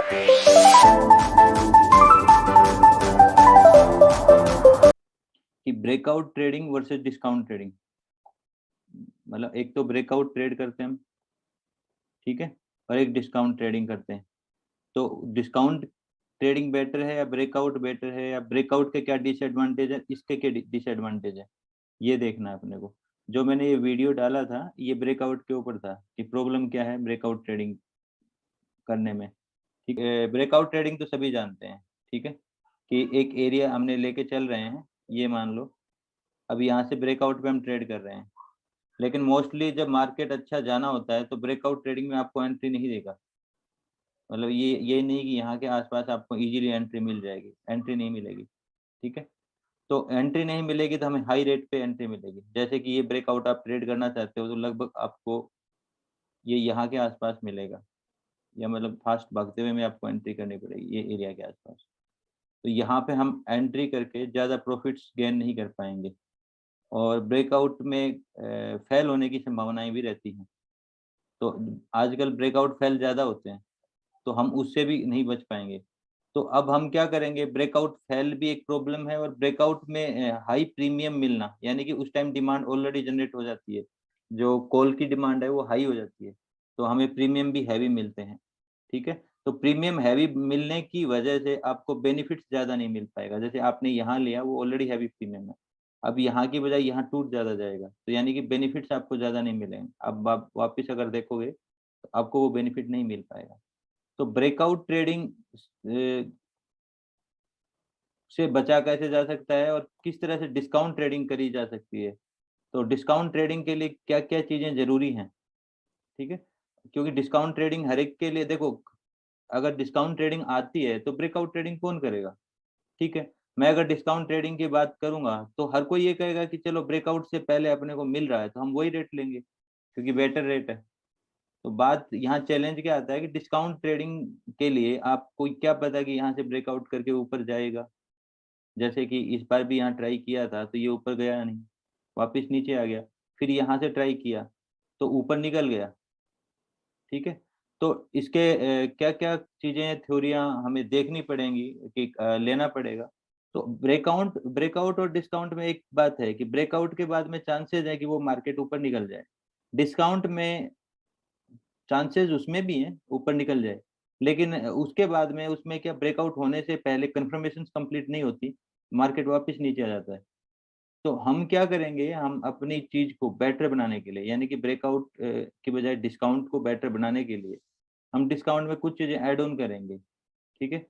कि breakout trading versus discount trading, मतलब एक तो ब्रेकआउट ट्रेड करते हैं हम, ठीक है, और एक डिस्काउंट ट्रेडिंग करते हैं। तो डिस्काउंट ट्रेडिंग बेटर है या ब्रेकआउट बेटर है, या ब्रेकआउट के क्या डिसएडवांटेज है, इसके क्या डिसएडवांटेज है, ये देखना है अपने को। जो मैंने ये वीडियो डाला था ये ब्रेकआउट के ऊपर था कि प्रॉब्लम क्या है ब्रेकआउट ट्रेडिंग करने में। ठीक है, ब्रेकआउट ट्रेडिंग तो सभी जानते हैं, ठीक है, कि एक एरिया हमने लेके चल रहे हैं, ये मान लो अब यहाँ से ब्रेकआउट पे हम ट्रेड कर रहे हैं, लेकिन मोस्टली जब मार्केट अच्छा जाना होता है तो ब्रेकआउट ट्रेडिंग में आपको एंट्री नहीं देगा। मतलब ये नहीं कि यहाँ के आसपास आपको इजीली एंट्री मिल जाएगी, एंट्री नहीं मिलेगी, ठीक है। तो एंट्री नहीं मिलेगी तो हमें हाई रेट पे एंट्री मिलेगी। जैसे कि ये ब्रेकआउट आप ट्रेड करना चाहते हो तो लगभग आपको ये यहाँ के आसपास मिलेगा, या मतलब फास्ट भागते हुए में आपको एंट्री करनी पड़ेगी ये एरिया के आसपास। तो यहाँ पे हम एंट्री करके ज़्यादा प्रॉफिट्स गेन नहीं कर पाएंगे, और ब्रेकआउट में फेल होने की संभावनाएं भी रहती हैं। तो आजकल ब्रेकआउट फेल ज़्यादा होते हैं, तो हम उससे भी नहीं बच पाएंगे। तो अब हम क्या करेंगे, ब्रेकआउट फेल भी एक प्रॉब्लम है, और ब्रेकआउट में हाई प्रीमियम मिलना, यानी कि उस टाइम डिमांड ऑलरेडी जनरेट हो जाती है, जो कॉल की डिमांड है वो हाई हो जाती है, तो हमें प्रीमियम भी हैवी मिलते हैं, ठीक है। तो प्रीमियम हैवी मिलने की वजह से आपको बेनिफिट्स ज़्यादा नहीं मिल पाएगा। जैसे आपने यहाँ लिया वो ऑलरेडी हैवी प्रीमियम है, अब यहाँ की बजाय यहाँ टूट ज़्यादा जाएगा, तो यानी कि बेनिफिट्स आपको ज़्यादा नहीं मिलेंगे। अब आप वापस अगर देखोगे तो आपको वो बेनिफिट नहीं मिल पाएगा। तो ब्रेकआउट ट्रेडिंग से बचा कैसे जा सकता है, और किस तरह से डिस्काउंट ट्रेडिंग करी जा सकती है। तो डिस्काउंट ट्रेडिंग के लिए क्या-क्या चीज़ें ज़रूरी हैं, ठीक है? क्योंकि डिस्काउंट ट्रेडिंग हर एक के लिए, देखो अगर डिस्काउंट ट्रेडिंग आती है तो ब्रेकआउट ट्रेडिंग कौन करेगा, ठीक है? मैं अगर डिस्काउंट ट्रेडिंग की बात करूँगा तो हर कोई ये कहेगा कि चलो ब्रेकआउट से पहले अपने को मिल रहा है तो हम वही रेट लेंगे, क्योंकि बेटर रेट है। तो बात यहाँ चैलेंज क्या आता है कि डिस्काउंट ट्रेडिंग के लिए आपको क्या पता कि यहाँ से ब्रेकआउट करके ऊपर जाएगा। जैसे कि इस बार भी यहाँ ट्राई किया था तो ये ऊपर गया नहीं, वापस नीचे आ गया। फिर यहाँ से ट्राई किया तो ऊपर निकल गया, ठीक है। तो इसके क्या-क्या चीज़ें, थ्योरियाँ हमें देखनी पड़ेंगी कि लेना पड़ेगा। तो ब्रेकआउट और डिस्काउंट में एक बात है कि ब्रेकआउट के बाद में चांसेज़ है कि वो मार्केट ऊपर निकल जाए। डिस्काउंट में चांसेज़ उसमें भी हैं ऊपर निकल जाए, लेकिन उसके बाद में उसमें क्या, ब्रेकआउट होने से पहले कन्फर्मेशंस कंप्लीट नहीं होती, मार्केट वापस नीचे आ जाता है। तो हम क्या करेंगे, हम अपनी चीज़ को बेटर बनाने के लिए, यानी कि ब्रेकआउट की बजाय डिस्काउंट को बेटर बनाने के लिए, हम डिस्काउंट में कुछ चीज़ें ऐड ऑन करेंगे, ठीक है?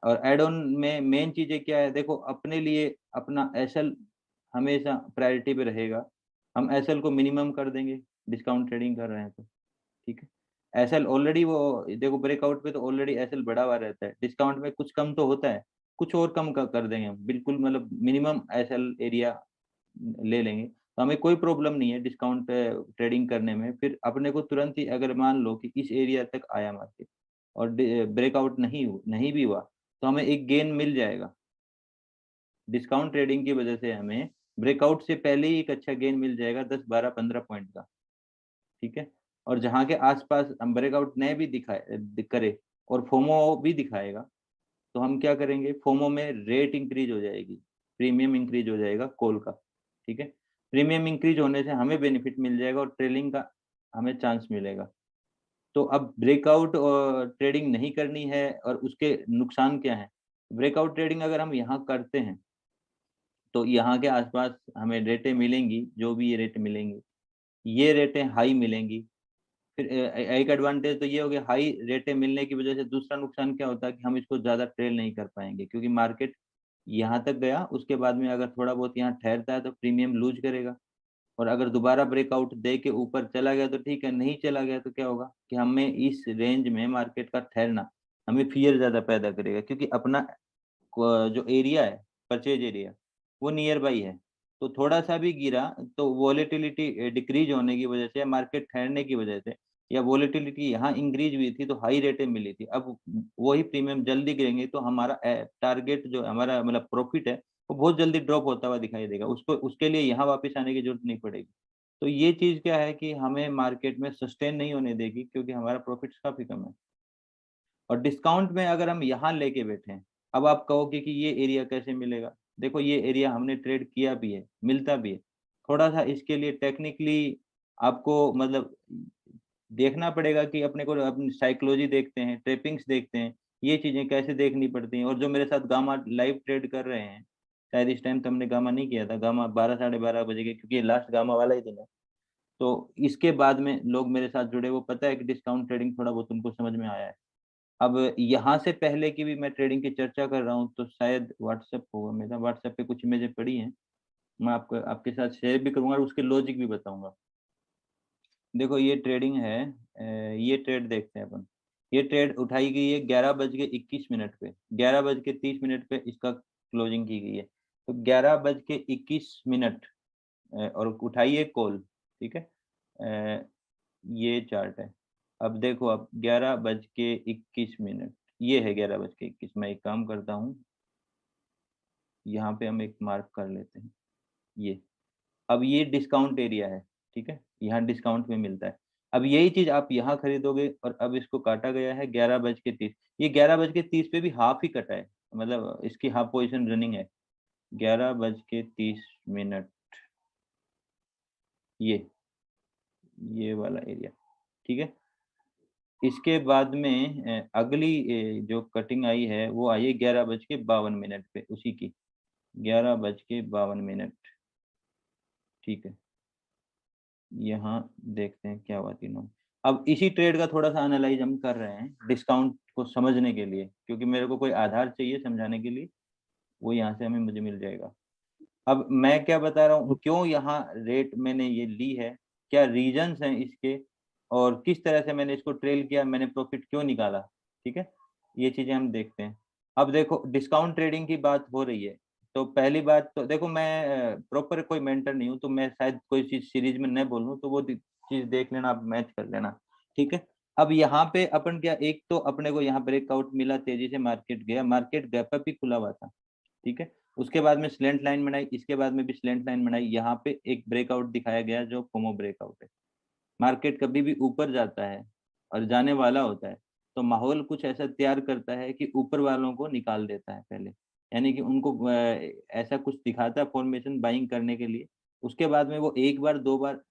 और ऐड ऑन में मेन चीज़ें क्या है, देखो अपने लिए अपना एसएल हमेशा प्रायोरिटी पे रहेगा। हम एसएल को मिनिमम कर देंगे, डिस्काउंट ट्रेडिंग कर रहे हैं तो, ठीक है? एसएल ऑलरेडी वो, देखो ब्रेकआउट पे तो ऑलरेडी एसएल बढ़ा हुआ रहता है, डिस्काउंट में कुछ कम तो होता है, कुछ और कम क कर देंगे हम, बिल्कुल मतलब मिनिमम एसएल एरिया ले लेंगे, तो हमें कोई प्रॉब्लम नहीं है डिस्काउंट ट्रेडिंग करने में। फिर अपने को तुरंत ही अगर मान लो कि इस एरिया तक आया मार्केट और ब्रेकआउट नहीं भी हुआ, तो हमें एक गेन मिल जाएगा। डिस्काउंट ट्रेडिंग की वजह से हमें ब्रेकआउट से पहले ही एक अच्छा गेन मिल जाएगा 10, 12, 15 पॉइंट का, ठीक है? और जहाँ के आस-पास हम ब्रेकआउट नहीं भी करे और फोमो भी दिखाएगा, तो हम क्या करेंगे, फोमो में रेट इंक्रीज़ हो जाएगी, प्रीमियम इंक्रीज़ हो जाएगा कॉल का, ठीक है? प्रीमियम इंक्रीज़ होने से हमें बेनिफिट मिल जाएगा और ट्रेलिंग का हमें चांस मिलेगा। तो अब ब्रेकआउट ट्रेडिंग नहीं करनी है और उसके नुकसान क्या हैं? ब्रेकआउट ट्रेडिंग अगर हम यहाँ करते हैं, तो यहाँ के आस-पास हमें रेटें मिलेंगी, जो भी ये रेट मिलेंगी, ये रेटें हाई मिलेंगी। फिर एक एडवांटेज तो ये हो गया, हाई रेटें मिलने की वजह से दूसरा नुकसान क्या होता है कि हम इसको ज़्यादा ट्रेल नहीं कर पाएँगे, क्योंकि मार्केट यहाँ तक गया, उसके बाद में अगर थोड़ा बहुत यहाँ ठहरता है तो प्रीमियम लूज़ करेगा, और अगर दोबारा ब्रेकआउट दे के ऊपर चला गया तो ठीक है, नहीं चला गया तो क्या होगा कि हमें इस रेंज में मार्केट का ठहरना हमें फ़ियर ज़्यादा पैदा करेगा, क्योंकि अपना जो एरिया है, परचेज़ एरिया, वो नियर बाई है। तो थोड़ा-सा भी गिरा तो वोलेटिलिटी डिक्रीज़ होने की वजह से या मार्केट ठहरने की वजह से, या वोलेटिलिटी यहाँ इंक्रीज़ हुई थी तो हाई रेटें मिली थी। अब वही प्रीमियम जल्दी गिरेंगे तो हमारा टारगेट जो हमारा मतलब प्रॉफ़िट है, वो बहुत जल्दी ड्रॉप होता हुआ दिखाई देगा। उसको उसके लिए यहाँ वापस आने की ज़रूरत नहीं पड़ेगी। तो ये चीज़ क्या है कि हमें मार्केट में सस्टेन नहीं होने देगी, क्योंकि हमारा प्रॉफ़िट्स काफ़ी कम है। और डिस्काउंट में अगर हम यहाँ लेके बैठे हैं, अब आप कहोगे कि ये एरिया कैसे मिलेगा? देखो ये एरिया हमने ट्रेड किया भी है, मिलता भी है। थोड़ा-सा इसके लिए टेक्निकली आपको मतलब देखना पड़ेगा कि अपने को अपनी साइकोलॉजी देखते हैं, ट्रेपिंग्स देखते हैं, ये चीज़ें कैसे देखनी पड़ती हैं। और जो मेरे साथ गामा लाइव ट्रेड कर रहे हैं, शायद इस टाइम तो हमने गामा नहीं किया था, गामा 12 साढ़े 12 बजे के, क्योंकि ये लास्ट गामा वाला ही दिन है। तो इसके बाद में लोग मेरे साथ जुड़े, वो पता है कि डिस्काउंट ट्रेडिंग थोड़ा बहुत उनको समझ में आया है। अब यहाँ से पहले की भी मैं ट्रेडिंग की चर्चा कर रहा हूँ, तो शायद व्हाट्सएप होगा मेरा, व्हाट्सएप पे कुछ इमेजें पड़ी हैं, मैं आपको आपके साथ शेयर भी करूँगा और उसके लॉजिक भी बताऊँगा। देखो ये ट्रेडिंग है, ये ट्रेड देखते हैं अपन। ये ट्रेड उठाई गई है 11:21 पे, 11:30 पे इसका क्लोजिंग की गई है। तो 11:21 और उठाई है कॉल, ठीक है? ये चार्ट है। अब देखो आप 11:21, ये है 11:21। मैं एक काम करता हूँ, यहाँ पे हम एक मार्क कर लेते हैं, ये। अब ये डिस्काउंट एरिया है, ठीक है? यहाँ डिस्काउंट में मिलता है। अब यही चीज़ आप यहाँ खरीदोगे और अब इसको काटा गया है 11:30। ये 11:30 पे भी हाफ ही कटा है, मतलब इसकी हाफ पोज़ीशन रनिंग है। 11:30, ये, ये वाला एरिया, ठीक है? इसके बाद में अगली जो कटिंग आई है वो आई है 11:52 पे, उसी की 11:52, ठीक है? यहाँ देखते हैं क्या हुआ तीनों। अब इसी ट्रेड का थोड़ा-सा एनालाइज़ हम कर रहे हैं डिस्काउंट को समझने के लिए, क्योंकि मेरे को कोई आधार चाहिए समझाने के लिए, वो यहाँ से हमें मुझे मिल जाएगा। अब मैं क्या बता रहा हूँ, क्यों यहाँ रेट मैंने ये ली है, क्या रीज़न्स हैं इसके और किस तरह से मैंने इसको ट्रेल किया, मैंने प्रॉफ़िट क्यों निकाला, ठीक है? ये चीज़ें हम देखते हैं। अब देखो डिस्काउंट ट्रेडिंग की बात हो रही है, तो पहली बात तो देखो मैं प्रॉपर कोई मेंटर नहीं हूँ, तो मैं शायद कोई चीज़ सीरीज़ में न बोलूँ, तो वो द चीज़ देख लेना, आप मैच कर लेना, ठीक है? अब यहाँ पे अपन क्या, एक तो अपने को यहाँ ब्रेकआउट मिला, तेज़ी से मार्केट गया, मार्केट गैप अप ही खुला हुआ था, ठीक है? उसके बाद में स्लैंट लाइन बनाई, इसके बाद में भी स्लैंट लाइन बनाई, यहाँ पे एक ब्रेकआउट दिखाया गया जो फोमो ब्रेकआउट है। मार्केट कभी भी ऊपर जाता है और जाने वाला होता है, तो माहौल कुछ ऐसा तैयार करता है कि ऊपर वालों को निकाल देता है पहले। यानी कि उनको ऐसा कुछ दिखाता है फॉर्मेशन बाइंग करने के लिए। उसके बाद में वो 1 बार 2 बार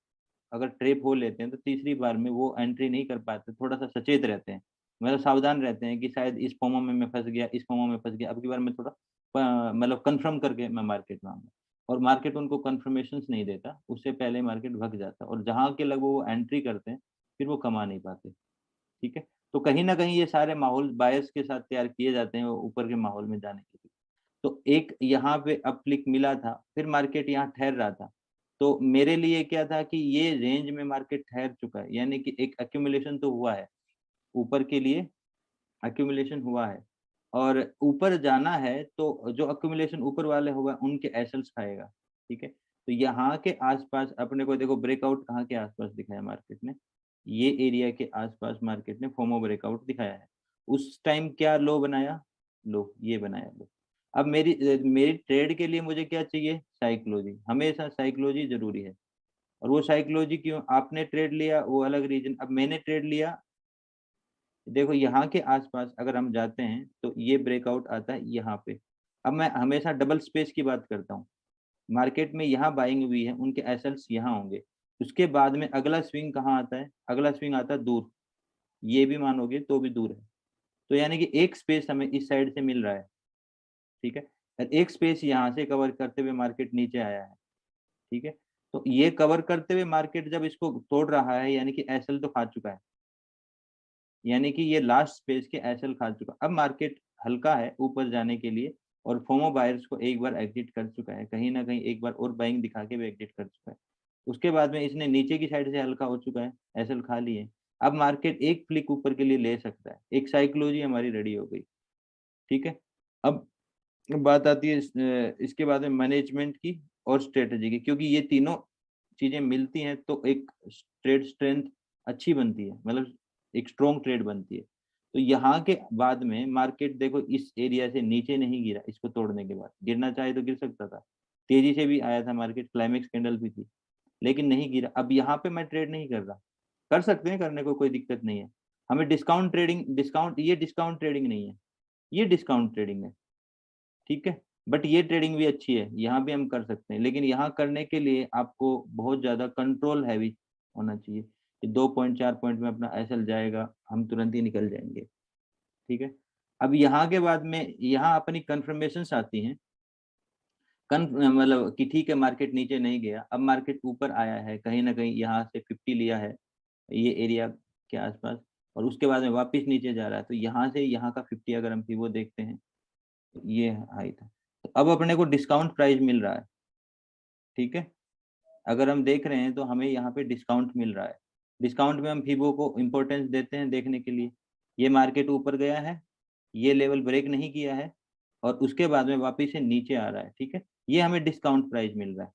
अगर ट्रैप हो लेते हैं, तो तीसरी बार में वो एंट्री नहीं कर पाते, थोड़ा-सा सचेत रहते हैं। मतलब सावधान रहते हैं कि शायद इस फोमो में मैं फँस गया, इस फोमो में फँस गया, अब की बार मैं थोड़ा मतलब कन्फर्म करके मैं मार्केट में आऊँगा। और मार्केट उनको कन्फर्मेशंस नहीं देता, उससे पहले मार्केट भग जाता है और जहाँ के लगभग वो एंट्री करते हैं, फिर वो कमा नहीं पाते, ठीक है? तो कहीं न कहीं ये सारे माहौल बायस के साथ तैयार किए जाते हैं ऊपर के माहौल में जाने के लिए। तो एक यहाँ पे अपक्लिक मिला था, फिर मार्केट यहाँ ठहर रहा था। तो मेरे लिए क्या था कि ये रेंज में मार्केट ठहर चुका है, यानी कि एक एक्यूमुलेशन तो हुआ है, ऊपर के लिए एक्यूमुलेशन हुआ है और ऊपर जाना है, तो जो एक्यूमुलेशन ऊपर वाले होगा उनके एसेट्स खाएगा, ठीक है? तो यहाँ के आस-पास अपने को देखो ब्रेकआउट कहाँ के आस-पास दिखाया मार्केट ने, ये एरिया के आस-पास मार्केट ने फोमो ब्रेकआउट दिखाया है। उस टाइम क्या लो बनाया? लो, ये बनाया लो। अब मेरी ट्रेड के लिए मुझे क्या चाहिए? साइकोलॉजी, हमेशा साइकोलॉजी ज़रूरी है और वो साइकोलॉजी क्यों? आपने ट्रेड लिया वो अलग रीज़न, अब मैंने ट्रेड लिया, देखो यहाँ के आस-पास अगर हम जाते हैं, तो ये ब्रेकआउट आता है यहाँ पे। अब मैं हमेशा डबल स्पेस की बात करता हूँ। मार्केट में यहाँ बाइंग हुई है, उनके एसेट्स यहाँ होंगे। उसके बाद में अगला स्विंग कहाँ आता है? अगला स्विंग आता है दूर, ये भी मानोगे तो भी दूर है। तो यानी कि एक स्पेस हमें इस साइड से मिल रहा है, ठीक है? और एक स्पेस यहाँ से कवर करते हुए मार्केट नीचे आया है, ठीक है? तो ये कवर करते हुए मार्केट जब इसको तोड़ रहा है, यानी कि एसएल तो खा चुका है। यानी कि ये लास्ट स्पेस के एसएल खा चुका। अब मार्केट हल्का है ऊपर जाने के लिए और फोमो बायर्स को एक बार एग्जिट कर चुका है। कहीं न कहीं एक बार और बाइंग दिखा के भी एग्जिट कर चुका है। उसके बाद में इसने नीचे की साइड से हल्का हो चुका है, एसएल खा लिए। अब मार्केट एक फ्लिक ऊपर के लिए ले सकता है। एक साइकोलॉजी हमारी रेडी हो गई, ठीक है? अब बात आती है इसके बाद में मैनेजमेंट की और स्ट्रैटेजी की, क्योंकि ये तीनों चीज़ें मिलती हैं तो एक ट्रेड स्ट्रेंथ अच्छी बनती है, मतलब एक स्ट्रॉन्ग ट्रेड बनती है। तो यहाँ के बाद में मार्केट देखो इस एरिया से नीचे नहीं गिरा, इसको तोड़ने के बाद। गिरना चाहे तो गिर सकता था। तेज़ी से भी आया था मार्केट, क्लाइमेक्स कैंडल भी थी, लेकिन नहीं गिरा। अब यहाँ पे मैं ट्रेड नहीं कर रहा। कर सकते हैं, करने को कोई दिक्कत नहीं है। हमें डिस्काउंट ये डिस्काउंट ट्रेडिंग नहीं है, ये डिस्काउंट ट्रेडिंग है, ठीक है। बट ये ट्रेडिंग भी अच्छी है, यहाँ भी हम कर सकते हैं, लेकिन यहाँ करने के लिए आपको बहुत ज़्यादा कंट्रोल हैवी होना चाहिए कि 2 पॉइंट 4 पॉइंट में अपना एसएल जाएगा, हम तुरंत ही निकल जाएँगे, ठीक है। अब यहाँ के बाद में यहाँ अपनी कन्फर्मेशंस आती हैं, मतलब कि ठीक है मार्केट नीचे नहीं गया, अब मार्केट ऊपर आया है, कहीं न कहीं यहाँ से 50 लिया है, ये एरिया के आसपास, और उसके बाद में वापस नीचे जा रहा है, तो यहाँ से यहाँ का 50 अगर हम पिवो देखते हैं, तो ये हाई था। तो अब अपने को डिस्काउंट प्राइस मिल रहा है, ठीक है? अगर हम देख रहे हैं तो हमें यहाँ पे डिस्काउंट मिल रहा है। डिस्काउंट में हम फिबो को इम्पोर्टेंस देते हैं देखने के लिए। ये मार्केट ऊपर गया है, ये लेवल ब्रेक नहीं किया है और उसके बाद में वापस से नीचे आ रहा है, ठीक है? ये हमें डिस्काउंट प्राइस मिल रहा है।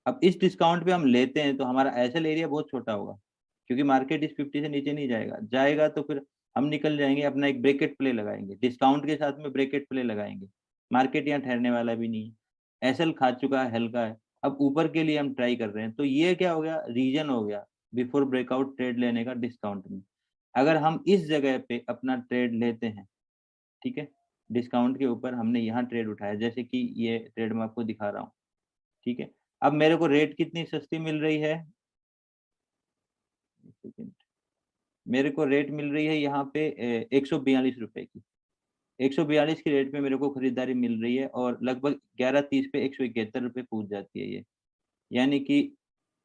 अब इस डिस्काउंट पे हम लेते हैं तो हमारा एसएल एरिया बहुत छोटा होगा, क्योंकि मार्केट इस 50 से नीचे नहीं जाएगा। जाएगा तो फिर हम निकल जाएँगे, अपना एक ब्रैकेट प्ले लगाएँगे, डिस्काउंट के साथ में ब्रैकेट प्ले लगाएँगे। मार्केट यहाँ ठहरने वाला भी नहीं है। एसएल खा चुका है, हल्का है। अब ऊपर के लिए हम ट्राई कर रहे हैं, तो ये क्या हो गया, रीजन हो गया बिफोर ब्रेकआउट ट्रेड लेने का डिस्काउंट में। अगर हम इस जगह पे अपना ट्रेड लेते हैं, ठीक है? डिस्काउंट के ऊपर हमने यहाँ ट्रेड उठाया, जैसे कि ये ट्रेड मैं आपको दिखा रहा हूँ, ठीक है? अब मेरे को रेट कितनी सस्ती मिल रही है, 1 सेकंड, मेरे को रेट मिल रही है यहाँ पे ₹142 की। 142 की रेट पे मेरे को खरीदारी मिल रही है और लगभग 11:30 पे ₹171 पहुँच जाती है ये। यानी कि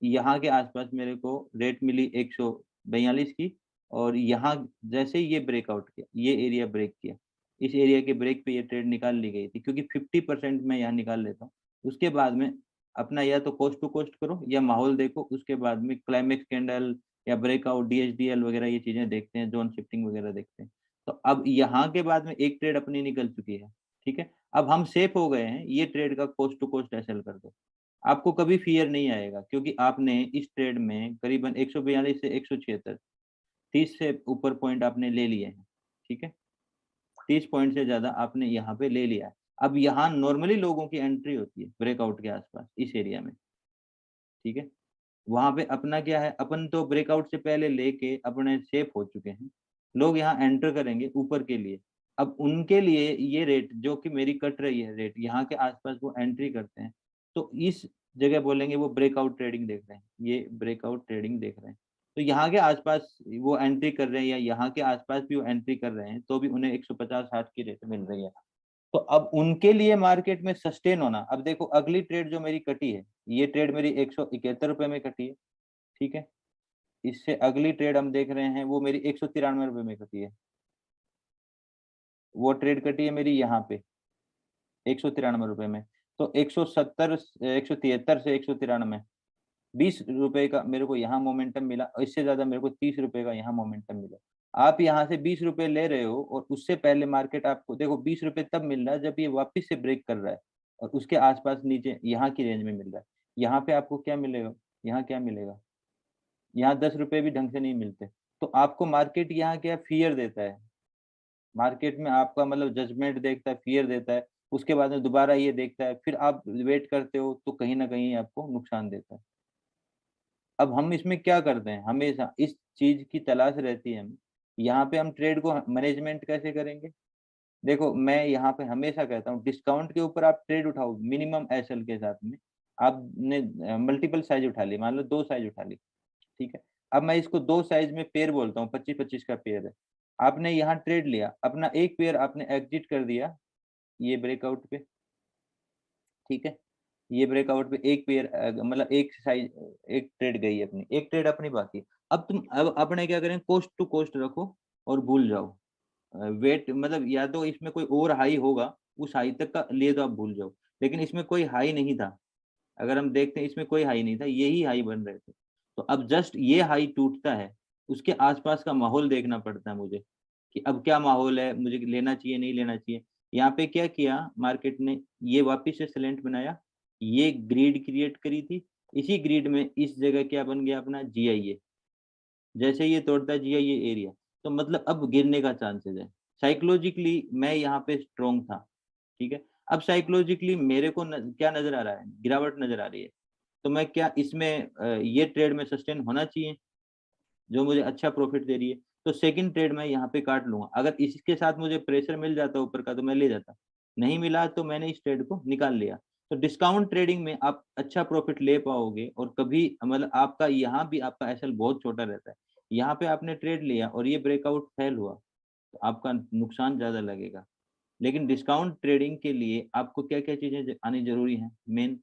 यहाँ के आस-पास मेरे को रेट मिली 142 की, और यहाँ जैसे ही ये ब्रेकआउट किया, ये एरिया ब्रेक किया, इस एरिया के ब्रेक पे ये ट्रेड निकाल ली गई थी, क्योंकि 50% मैं यहाँ निकाल लेता हूँ। उसके बाद में अपना या तो कॉस्ट टू कॉस्ट करो या माहौल देखो, उसके बाद में क्लाइमेक्स कैंडल या ब्रेकआउट, डीएचडीएल वगैरह ये चीज़ें देखते हैं, ज़ोन शिफ्टिंग वगैरह देखते हैं। तो अब यहाँ के बाद में एक ट्रेड अपनी निकल चुकी है, ठीक है? अब हम सेफ हो गए हैं, ये ट्रेड का कॉस्ट टू कॉस्ट एसएल कर दो। आपको कभी फ़ियर नहीं आएगा, क्योंकि आपने इस ट्रेड में करीबन 142 से 176, 30 से ऊपर पॉइंट आपने ले लिए हैं, ठीक है? 30 पॉइंट से ज़्यादा आपने यहाँ पे ले लिया है। अब यहाँ नॉर्मली लोगों की एंट्री होती है ब्रेकआउट के आस-पास इस एरिया में, ठीक है? वहाँ पे अपना क्या है, अपन तो ब्रेकआउट से पहले लेके अपने सेफ हो चुके हैं। लोग यहाँ एंटर करेंगे ऊपर के लिए। अब उनके लिए ये रेट जो कि मेरी कट रही है रेट, यहाँ के आस-पास वो एंट्री करते हैं। तो इस जगह बोलेंगे वो ब्रेकआउट ट्रेडिंग देख रहे हैं, ये ब्रेकआउट ट्रेडिंग देख रहे हैं। तो यहाँ के आस-पास वो एंट्री कर रहे हैं या यहाँ के आस-पास भी वो एंट्री कर रहे हैं, तो भी उन्हें 150-60 की रेट मिल रही है। तो अब उनके लिए मार्केट में सस्टेन होना, अब देखो अगली ट्रेड जो मेरी कटी है, ये ट्रेड मेरी ₹171 में कटी है, ठीक है? इससे अगली ट्रेड हम देख रहे हैं वो मेरी ₹193 में कटी है। वो ट्रेड कटी है मेरी यहाँ पे ₹193 में। तो 173 से 193, ₹20 का मेरे को यहाँ मोमेंटम मिला और इससे ज़्यादा मेरे को ₹30 का यहाँ मोमेंटम मिला। आप यहाँ से ₹20 ले रहे हो और उससे पहले मार्केट आपको देखो ₹20 तब मिल रहा है जब ये वापस से ब्रेक कर रहा है और उसके आस-पास नीचे यहाँ की रेंज में मिल रहा है। यहाँ पे आपको क्या मिलेगा? यहाँ क्या मिलेगा? यहाँ ₹10 भी ढंग से नहीं मिलते। तो आपको मार्केट यहाँ क्या फ़ियर देता है। मार्केट में आपका मतलब जजमेंट देखता है, फ़ियर देता है, उसके बाद में दोबारा ये देखता है, फिर आप वेट करते हो तो कहीं न कहीं आपको नुकसान देता है। अब हम इसमें क्या करते हैं, हमेशा इस चीज़ की तलाश रहती है हमें, यहाँ पे हम ट्रेड को मैनेजमेंट कैसे करेंगे? देखो, मैं यहाँ पे हमेशा कहता हूँ डिस्काउंट के ऊपर आप ट्रेड उठाओ मिनिमम एसएल के साथ में। आपने मल्टीपल साइज़ उठा ली, मान लो 2 साइज़ उठा ली, ठीक है? अब मैं इसको 2 साइज़ में पेयर बोलता हूँ, 25-25 का पेयर है। आपने यहाँ ट्रेड लिया, अपना एक पेयर आपने एग्ज़िट कर दिया, ये ब्रेकआउट पे, ठीक है? ये ब्रेकआउट पे एक पेयर मतलब एक साइज़ एक ट्रेड गई अपनी, एक ट्रेड अपनी बाकी। अब अपने क्या करें, कोस्ट टू कोस्ट रखो और भूल जाओ। वेट मतलब या तो इसमें कोई और हाई होगा, उस हाई तक का लिए तो आप भूल जाओ। लेकिन इसमें कोई हाई नहीं था। अगर हम देखते हैं इसमें कोई हाई नहीं था, यही हाई बन रहे थे। तो अब जस्ट ये हाई टूटता है, उसके आस-पास का माहौल देखना पड़ता है मुझे, कि अब क्या माहौल है, मुझे लेना चाहिए, नहीं लेना चाहिए। यहाँ पे क्या किया मार्केट ने, ये वापिस से स्लेंट बनाया, ये ग्रिड क्रिएट करी थी, इसी ग्रिड में इस जगह क्या बन गया अपना जीआईए। जैसे ये तोड़ता है जीआईए एरिया, तो मतलब अब गिरने का चांसेस है। साइकोलॉजिकली मैं यहाँ पे स्ट्रॉन्ग था, ठीक है? अब साइकोलॉजिकली मेरे को क्या नज़र आ रहा है? गिरावट नज़र आ रही है। तो मैं क्या इसमें ये ट्रेड में सस्टेन होना चाहिए, जो मुझे अच्छा प्रॉफ़िट दे रही है। तो सेकंड ट्रेड मैं यहाँ पे काट लूंगा। अगर इसके साथ मुझे प्रेशर मिल जाता ऊपर का तो मैं ले जाता, नहीं मिला तो मैंने इस ट्रेड को निकाल लिया। तो डिस्काउंट ट्रेडिंग में आप अच्छा प्रॉफिट ले पाओगे, और कभी मतलब आपका यहाँ भी आपका एसएल बहुत छोटा रहता है। यहाँ पे आपने ट्रेड लिया और ये ब्रेकआउट फेल हुआ तो आपका नुकसान ज्यादा लगेगा। लेकिन डिस्काउंट ट्रेडिंग के लिए आपको क्या क्या चीजें आनी जरूरी है? Main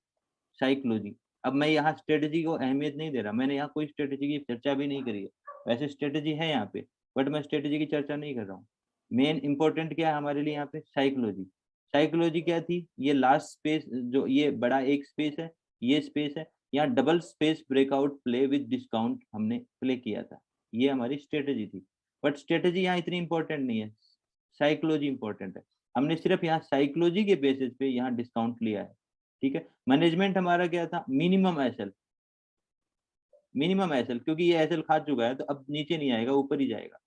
psychology. अब मैं यहाँ स्ट्रेटजी को अहमियत नहीं दे रहा, मैंने यहाँ कोई स्ट्रेटजी की चर्चा भी नहीं करी है। वैसे स्ट्रेटजी है यहाँ पे, बट मैं स्ट्रेटजी की चर्चा नहीं कर रहा हूँ। मेन इंपॉर्टेंट क्या है हमारे लिए यहाँ पे? साइकोलॉजी। साइकोलॉजी क्या थी? ये लास्ट स्पेस, जो ये बड़ा एक स्पेस है, ये स्पेस है, यहाँ double space breakout play with discount हमने प्ले किया था, ये हमारी स्ट्रेटजी थी। बट स्ट्रेटजी यहाँ इतनी इंपॉर्टेंट नहीं है, साइकोलॉजी इंपॉर्टेंट है। हमने सिर्फ यहाँ साइकोलॉजी के बेसिस पे यहाँ डिस्काउंट लिया है, ठीक है। मैनेजमेंट हमारा क्या था? मिनिमम एसएल, मिनिमम एसएल, क्योंकि ये एसएल खा चुका है तो अब नीचे नहीं आएगा, ऊपर ही जाएगा,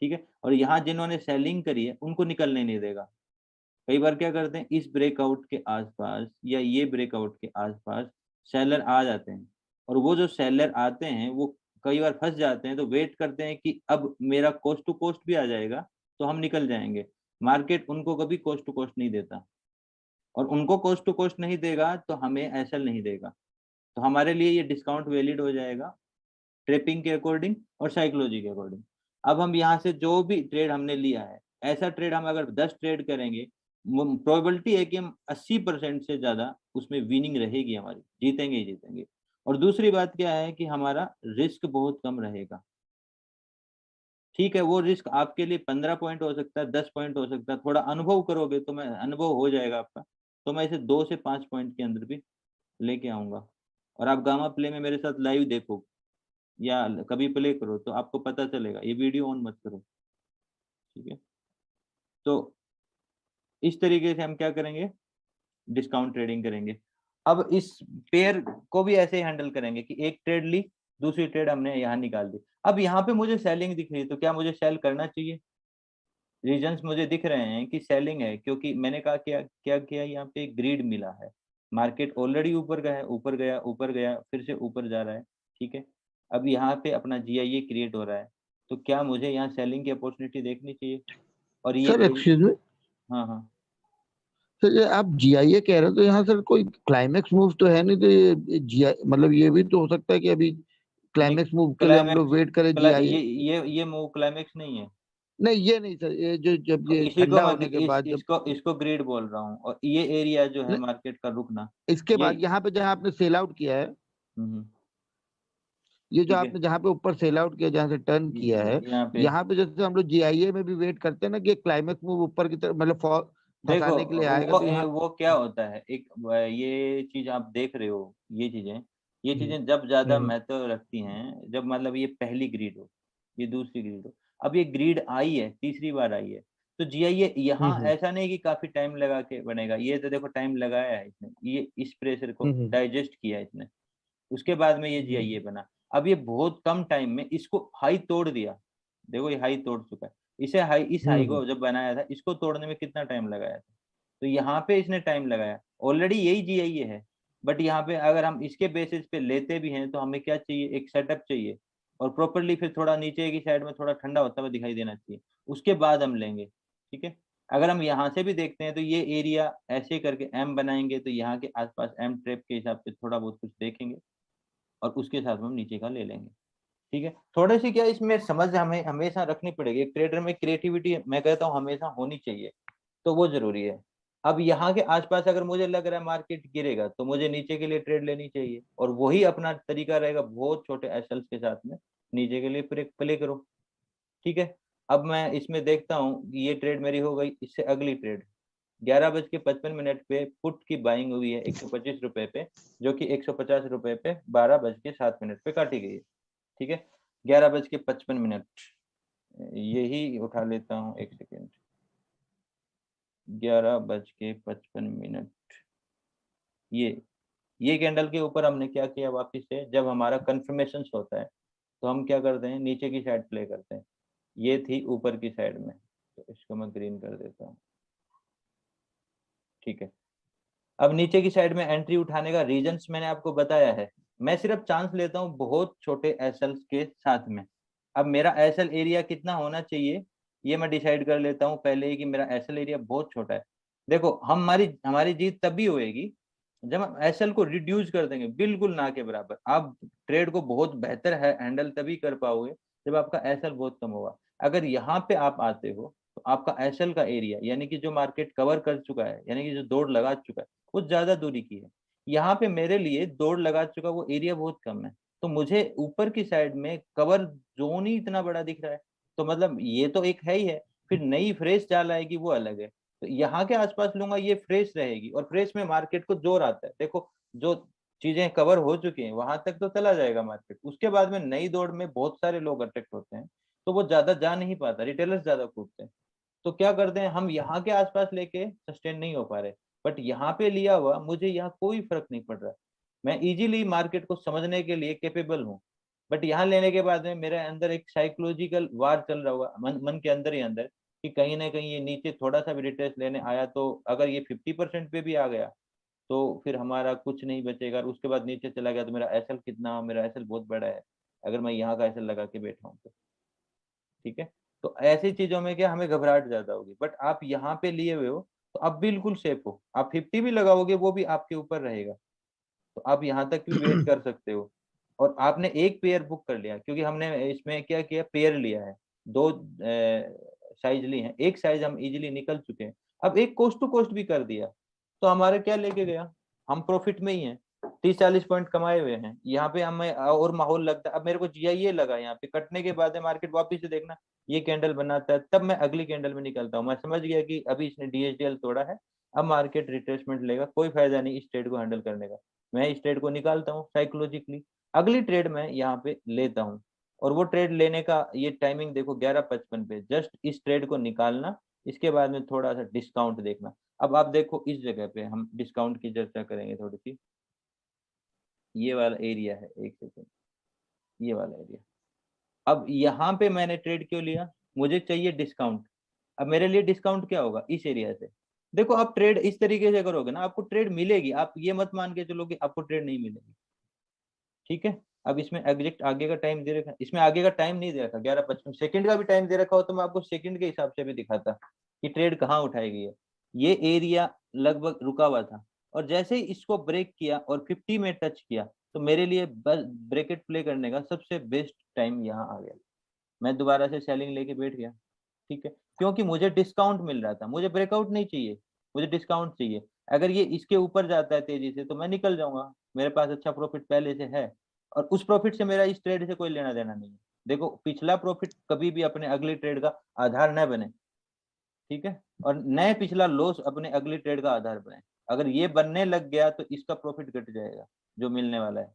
ठीक है। और यहाँ जिन्होंने सेलिंग करी है उनको निकलने नहीं देगा। कई बार क्या करते हैं, इस ब्रेकआउट के आसपास या ये ब्रेकआउट के आसपास सेलर आ जाते हैं, और वो जो सेलर आते हैं वो कई बार फंस जाते हैं, तो वेट करते हैं कि अब मेरा कॉस्ट टू कॉस्ट भी आ जाएगा तो हम निकल जाएंगे। मार्केट उनको कभी कॉस्ट टू कॉस्ट नहीं देता, और उनको कॉस्ट टू कॉस्ट नहीं देगा तो हमें एसएल नहीं देगा। तो हमारे लिए ये डिस्काउंट वैलिड हो जाएगा ट्रेपिंग के अकॉर्डिंग और साइकोलॉजी के अकॉर्डिंग। अब हम यहाँ से जो भी ट्रेड हमने लिया है, ऐसा ट्रेड हम अगर 10 ट्रेड करेंगे, प्रोबेबिलिटी है कि हम 80% से ज्यादा उसमें विनिंग रहेगी हमारी, जीतेंगे ही जीतेंगे। और दूसरी बात क्या है कि हमारा रिस्क बहुत कम रहेगा, ठीक है। वो रिस्क आपके लिए 15 पॉइंट हो सकता है, 10 पॉइंट हो सकता है, थोड़ा अनुभव करोगे तो मैं अनुभव हो जाएगा आपका, तो मैं इसे 2 से 5 पॉइंट के अंदर भी लेके आऊंगा। और आप गामा प्ले में मेरे साथ लाइव देखो या कभी प्ले करो तो आपको पता चलेगा, ये वीडियो ऑन मत करो, ठीक है। तो इस तरीके से हम क्या करेंगे? डिस्काउंट ट्रेडिंग करेंगे। अब इस पेयर को भी ऐसे ही हैंडल करेंगे कि एक ट्रेड ली, दूसरी ट्रेड हमने यहाँ निकाल दी। अब यहाँ पे मुझे सेलिंग दिख रही है तो क्या मुझे सेल करना चाहिए? रीजंस मुझे दिख रहे हैं कि सेलिंग है, क्योंकि मैंने कहा क्या किया, यहाँ पे ग्रीड मिला है, मार्केट ऑलरेडी ऊपर गया है, ऊपर गया, ऊपर गया, फिर से ऊपर जा रहा है, ठीक है। अब यहाँ पे अपना जीआईए क्रिएट हो रहा है, तो क्या मुझे यहाँ सेलिंग की अपॉर्चुनिटी देखनी चाहिए? और ये सर एक्सक्यूज मी, हाँ हाँ, सर ये आप जीआईए कह रहे हो तो यहाँ सर कोई क्लाइमेक्स मूव तो है नहीं, तो ये जीआई मतलब ये भी तो हो सकता है कि अभी नहीं क्लाइमेक्स मूव के लिए हम लोग क्लाइमैक्स, वेट करें जीआईए। ये मूव क्लाइमैक्स नहीं है। नहीं ये नहीं सर, ये जो जब तो ये इसी को ठंडा मैं होने के बाद जब इसको ग्रिड बोल रहा हूँ, और ये एरिया जो है नहीं, मार्केट का रुकना, इसके ये बाद यहाँ पे जहाँ आपने सेल आउट किया है, हम्म, ये जो ठीक है। आपने जहाँ पे ऊपर सेल आउट किया, जहाँ से टर्न किया है, यहाँ पे यहाँ पे जैसे हम लोग जीआईए में भी वेट करते हैं ना कि क्लाइमेक्स मूव ऊपर की तरफ मतलब देखो, फंसाने के लिए आएगा, तो यहाँ वो क्या होता है, एक ये चीज आप देख रहे हो, ये हम्म, चीजें जब ज्यादा हम्म, महत्व रखती हैं, जब मतलब ये पहली ग्रीड हो, ये दूसरी ग्रीड हो। अब ये ग्रीड आई है, तीसरी बार आई है, तो जीआईए यहाँ हम्म, ऐसा नहीं कि काफी टाइम लगा के बनेगा, ये तो देखो टाइम लगाया है इसने, ये इस प्रेशर को हम्म, डाइजेस्ट किया है इसने, उसके बाद में ये जीआईए हम्म, बना। अब ये बहुत कम टाइम में इसको हाई तोड़ दिया, देखो ये हाई तोड़ चुका है। इसे हाई, इस हाई हम्म, को जब बनाया था, इसको तोड़ने में कितना टाइम लगाया था? तो यहाँ पे इसने टाइम लगाया, ऑलरेडी यही जीआईए है। बट यहाँ पे अगर हम इसके बेसिस पे लेते भी हैं तो हमें क्या चाहिए? एक सेटअप चाहिए, और प्रॉपरली फिर थोड़ा नीचे की साइड में थोड़ा ठंडा होता हुआ दिखाई देना चाहिए, उसके बाद हम लेंगे, ठीक है। अगर हम यहाँ से भी देखते हैं तो ये एरिया ऐसे करके एम बनाएंगे, तो यहाँ के आसपास एम ट्रेप के हिसाब से थोड़ा बहुत कुछ देखेंगे, और उसके हिसाब से हम नीचे का ले लेंगे, ठीक है। थोड़ी सी क्या इसमें समझ हमें हमेशा रखनी पड़ेगी, एक ट्रेडर में क्रिएटिविटी मैं कहता हूँ हमेशा होनी चाहिए, तो वो जरूरी है। अब यहाँ के आसपास अगर मुझे लग रहा है मार्केट गिरेगा तो मुझे नीचे के लिए ट्रेड लेनी चाहिए, और वही अपना तरीका रहेगा, बहुत छोटे एसएल्स के साथ में नीचे के लिए प्ले करो, ठीक है। अब मैं इसमें देखता हूँ ये ट्रेड मेरी हो गई, इससे अगली ट्रेड 11:55 पे पुट की बाइंग हुई है 125 रुपए पे, जो कि 150 रुपए पे 12:07 पे काटी गई है, ठीक है। 11:55, यही उठा लेता हूँ, एक सेकेंड। 11:55, ये कैंडल के ऊपर हमने क्या किया, वापिस से जब हमारा कंफर्मेशन होता है तो हम क्या करते हैं, नीचे की साइड प्ले करते हैं। ये थी ऊपर की साइड में, तो इसको मैं ग्रीन कर देता हूँ, ठीक है। अब नीचे की साइड में एंट्री उठाने का रीजंस मैंने आपको बताया है। मैं सिर्फ चांस लेता हूँ बहुत छोटे एसएल्स के साथ में, अब मेरा एसएल एरिया कितना होना चाहिए ये मैं डिसाइड कर लेता हूँ पहले ही कि मेरा एसएल एरिया बहुत छोटा है। देखो हमारी हमारी जीत तभी होएगी जब हम एसएल को रिड्यूस कर देंगे बिल्कुल ना के बराबर। आप ट्रेड को बहुत बेहतर है हैंडल तभी कर पाओगे जब आपका एसएल बहुत कम होगा। अगर यहाँ पे आप आते हो तो आपका एसएल का एरिया यानी कि जो मार्केट कवर कर चुका है यानी कि जो दौड़ लगा चुका है वो ज्यादा दूरी की है। यहाँ पे मेरे लिए दौड़ लगा चुका वो एरिया बहुत कम है, तो मुझे ऊपर की साइड में कवर जोन ही इतना बड़ा दिख रहा है। तो मतलब ये तो एक है ही है। फिर नई फ्रेश चाल आएगी वो अलग है। तो यहाँ के आसपास लूंगा ये फ्रेश रहेगी और फ्रेश में मार्केट को जोर आता है। देखो जो चीजें कवर हो चुकी हैं वहां तक तो चला जाएगा मार्केट, उसके बाद में नई दौड़ में बहुत सारे लोग अट्रैक्ट होते हैं तो वो ज्यादा जा नहीं पाता, रिटेलर्स ज्यादा कूदते हैं। तो क्या करते हैं हम यहाँ के आसपास लेके सस्टेन नहीं हो पा रहे, बट यहाँ पे लिया हुआ मुझे यहाँ कोई फर्क नहीं पड़ रहा। मैं इजीली मार्केट को समझने के लिए कैपेबल हूँ। बट यहाँ लेने के बाद में मेरे अंदर एक साइकोलॉजिकल वार चल रहा हुआ मन के अंदर ही अंदर कि कहीं ना कहीं ये नीचे थोड़ा सा भी रिट्रेस लेने आया तो अगर ये 50% पे भी आ गया तो फिर हमारा कुछ नहीं बचेगा, और उसके बाद नीचे चला गया तो मेरा एसएल कितना, मेरा एसएल बहुत बड़ा है अगर मैं यहाँ का एसएल लगा के बैठा हूँ तो। ठीक है। तो ऐसी चीजों में क्या हमें घबराहट ज्यादा होगी, बट आप यहाँ पे लिए हुए हो तो आप बिल्कुल सेफ हो। आप 50 भी लगाओगे वो भी आपके ऊपर रहेगा, तो आप यहाँ तक भी वेट कर सकते हो। और आपने एक पेयर बुक कर लिया क्योंकि हमने इसमें क्या किया पेयर लिया है, दो साइज ली हैं, एक साइज हम इजीली निकल चुके हैं। अब एक कोस्ट टू कोस्ट भी कर दिया तो हमारे क्या लेके गया, हम प्रॉफिट में ही हैं। 30-40 पॉइंट कमाए हुए हैं यहाँ पे हमें और माहौल लगता है। अब मेरे को जीआईए लगा यहाँ पे कटने के बाद मार्केट वापस से देखना ये कैंडल बनाता है तब मैं अगली कैंडल में निकलता हूँ। मैं समझ गया कि अभी इसने डीएचडीएल तोड़ा है, अब मार्केट रिट्रेसमेंट लेगा, कोई फायदा नहीं इस ट्रेड को हैंडल करने का। मैं इस ट्रेड को निकालता हूँ साइकोलॉजिकली, अगली ट्रेड में यहाँ पे लेता हूँ। और वो ट्रेड लेने का ये टाइमिंग देखो 11:55 पे, जस्ट इस ट्रेड को निकालना, इसके बाद में थोड़ा सा डिस्काउंट देखना। अब आप देखो इस जगह पे हम डिस्काउंट की चर्चा करेंगे थोड़ी सी। ये वाला एरिया है, एक सेकेंड, ये वाला एरिया। अब यहाँ पे मैंने ट्रेड क्यों लिया, मुझे चाहिए डिस्काउंट। अब मेरे लिए डिस्काउंट क्या होगा इस एरिया से। देखो आप ट्रेड इस तरीके से करोगे ना आपको ट्रेड मिलेगी, आप ये मत मान के चलो कि आपको ट्रेड नहीं मिलेगी। ठीक है। अब इसमें एग्जैक्ट आगे का टाइम दे रखा, इसमें आगे का टाइम नहीं दे रखा, 11:55 का भी टाइम दे रखा हो तो मैं आपको सेकंड के हिसाब से भी दिखाता कि ट्रेड कहाँ उठाई गई है। ये एरिया लगभग रुका हुआ था और जैसे ही इसको ब्रेक किया और 50 में टच किया तो मेरे लिए बस ब्रेकेट प्ले करने का सबसे बेस्ट टाइम यहाँ आ गया। मैं दोबारा से सेलिंग लेके बैठ गया। ठीक है, क्योंकि मुझे डिस्काउंट मिल रहा था, मुझे ब्रेकआउट नहीं चाहिए, मुझे डिस्काउंट चाहिए। अगर ये इसके ऊपर जाता है तेजी से तो मैं निकल जाऊंगा, मेरे पास अच्छा प्रॉफिट पहले से है और उस प्रॉफिट से मेरा इस ट्रेड से कोई लेना देना नहीं है। देखो पिछला प्रॉफिट कभी भी अपने अगले ट्रेड का आधार न बने। ठीक है, और नए पिछला लॉस अपने अगली ट्रेड का आधार बने। अगर ये बनने लग गया तो इसका प्रॉफिट घट जाएगा जो मिलने वाला है।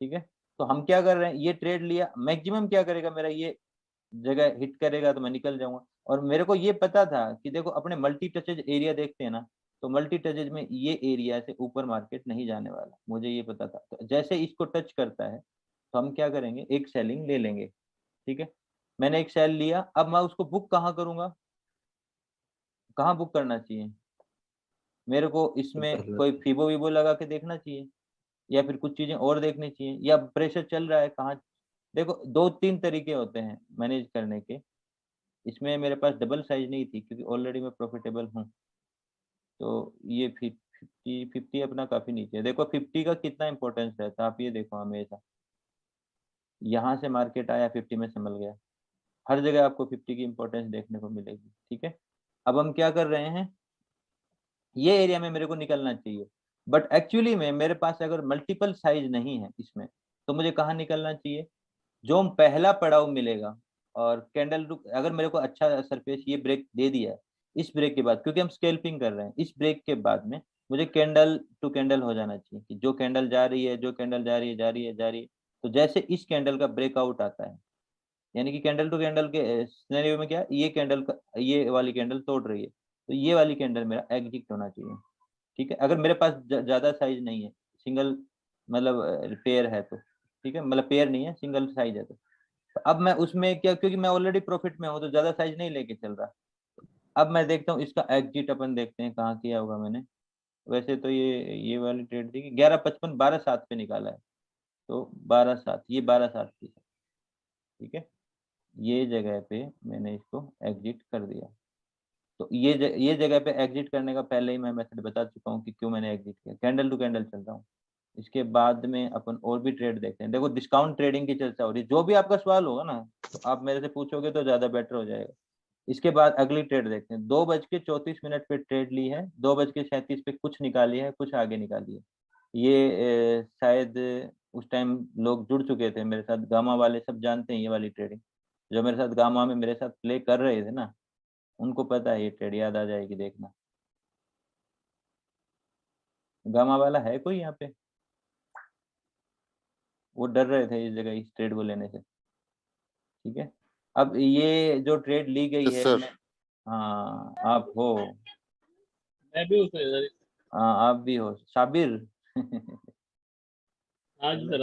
ठीक है, तो हम क्या कर रहे हैं, ये ट्रेड लिया, मैक्सिमम क्या करेगा मेरा ये जगह हिट करेगा तो मैं निकल जाऊंगा। और मेरे को ये पता था कि देखो अपने मल्टी टचेज एरिया देखते हैं ना, तो मल्टी टचेज में ये एरिया से ऊपर मार्केट नहीं जाने वाला, मुझे ये पता था। तो जैसे इसको टच करता है तो हम क्या करेंगे, एक सेलिंग ले लेंगे। ठीक है, मैंने एक सेल लिया, अब मैं उसको बुक कहाँ करूंगा, कहाँ बुक करना चाहिए मेरे को, इसमें पहले कोई फीबो वीबो लगा के देखना चाहिए या फिर कुछ चीजें और देखनी चाहिए, या प्रेशर चल रहा है कहाँ। देखो दो तीन तरीके होते हैं मैनेज करने के। इसमें मेरे पास डबल साइज नहीं थी क्योंकि ऑलरेडी मैं प्रॉफिटेबल हूँ। तो ये 50 अपना काफी नीचे है। देखो 50 का कितना इंपॉर्टेंस रहता है आप ये देखो हमेशा, यहाँ से मार्केट आया 50 में संभल गया, हर जगह आपको 50 की इंपॉर्टेंस देखने को मिलेगी। ठीक है, अब हम क्या कर रहे हैं, ये एरिया में मेरे को निकलना चाहिए, बट एक्चुअली में मेरे पास अगर मल्टीपल साइज नहीं है इसमें तो मुझे कहाँ निकलना चाहिए, जो पहला पड़ाव मिलेगा। और कैंडल रुक अगर मेरे को अच्छा सरफेस ये ब्रेक दे दिया है, इस ब्रेक के बाद क्योंकि हम स्केल्पिंग कर रहे हैं, इस ब्रेक के बाद में मुझे कैंडल टू कैंडल हो जाना चाहिए कि जो कैंडल जा रही है, जो कैंडल जा रही है, जा रही है, जा रही है। तो जैसे इस कैंडल का ब्रेकआउट आता है, यानी कि कैंडल टू कैंडल के सिनेरियो में क्या, ये कैंडल का ये वाली कैंडल तोड़ रही है तो ये वाली कैंडल मेरा एग्जिट होना चाहिए। ठीक है, अगर मेरे पास ज्यादा साइज नहीं है, सिंगल मतलब पेयर है तो, ठीक है, मतलब पेयर नहीं है सिंगल साइज है तो अब मैं उसमें क्या, क्योंकि मैं ऑलरेडी प्रॉफिट में हूँ तो ज्यादा साइज नहीं लेके चल रहा। अब मैं देखता हूँ इसका एग्जिट, अपन देखते हैं कहाँ किया होगा मैंने। वैसे तो ये वाली ट्रेड थी 11:55 12:07 पे निकाला है, तो 12:07, ये 12:07 की है। ठीक है, ये जगह पे मैंने इसको एग्जिट कर दिया। तो ये जगह पे एग्जिट करने का पहले ही मैं मेथड बता चुका हूँ कि क्यों मैंने एग्जिट किया। कैंडल टू कैंडल चल रहा हूँ। इसके बाद में अपन और भी ट्रेड देखते हैं। देखो डिस्काउंट ट्रेडिंग की चर्चा हो रही है। जो भी आपका सवाल होगा ना तो आप मेरे से पूछोगे तो ज्यादा बेटर हो जाएगा। इसके बाद अगली ट्रेड देखते हैं। 2:34 पे ट्रेड ली है, 2:37 पे कुछ निकाली है, कुछ आगे निकाली है। ये शायद उस टाइम लोग जुड़ चुके थे मेरे साथ, गामा वाले सब जानते हैं ये वाली ट्रेडिंग। जो मेरे साथ गामा में मेरे साथ प्ले कर रहे थे ना, उनको पता है ये ट्रेड, याद आ जाएगी देखना। गामा वाला है कोई यहाँ पे? वो डर रहे थे इस जगह इस ट्रेड को लेने से। ठीक है, अब ये जो ट्रेड ली गई यस है सर। मैं, हाँ आप हो। मैं भी उसमें सर। हाँ आप भी हो साबिर। आज सर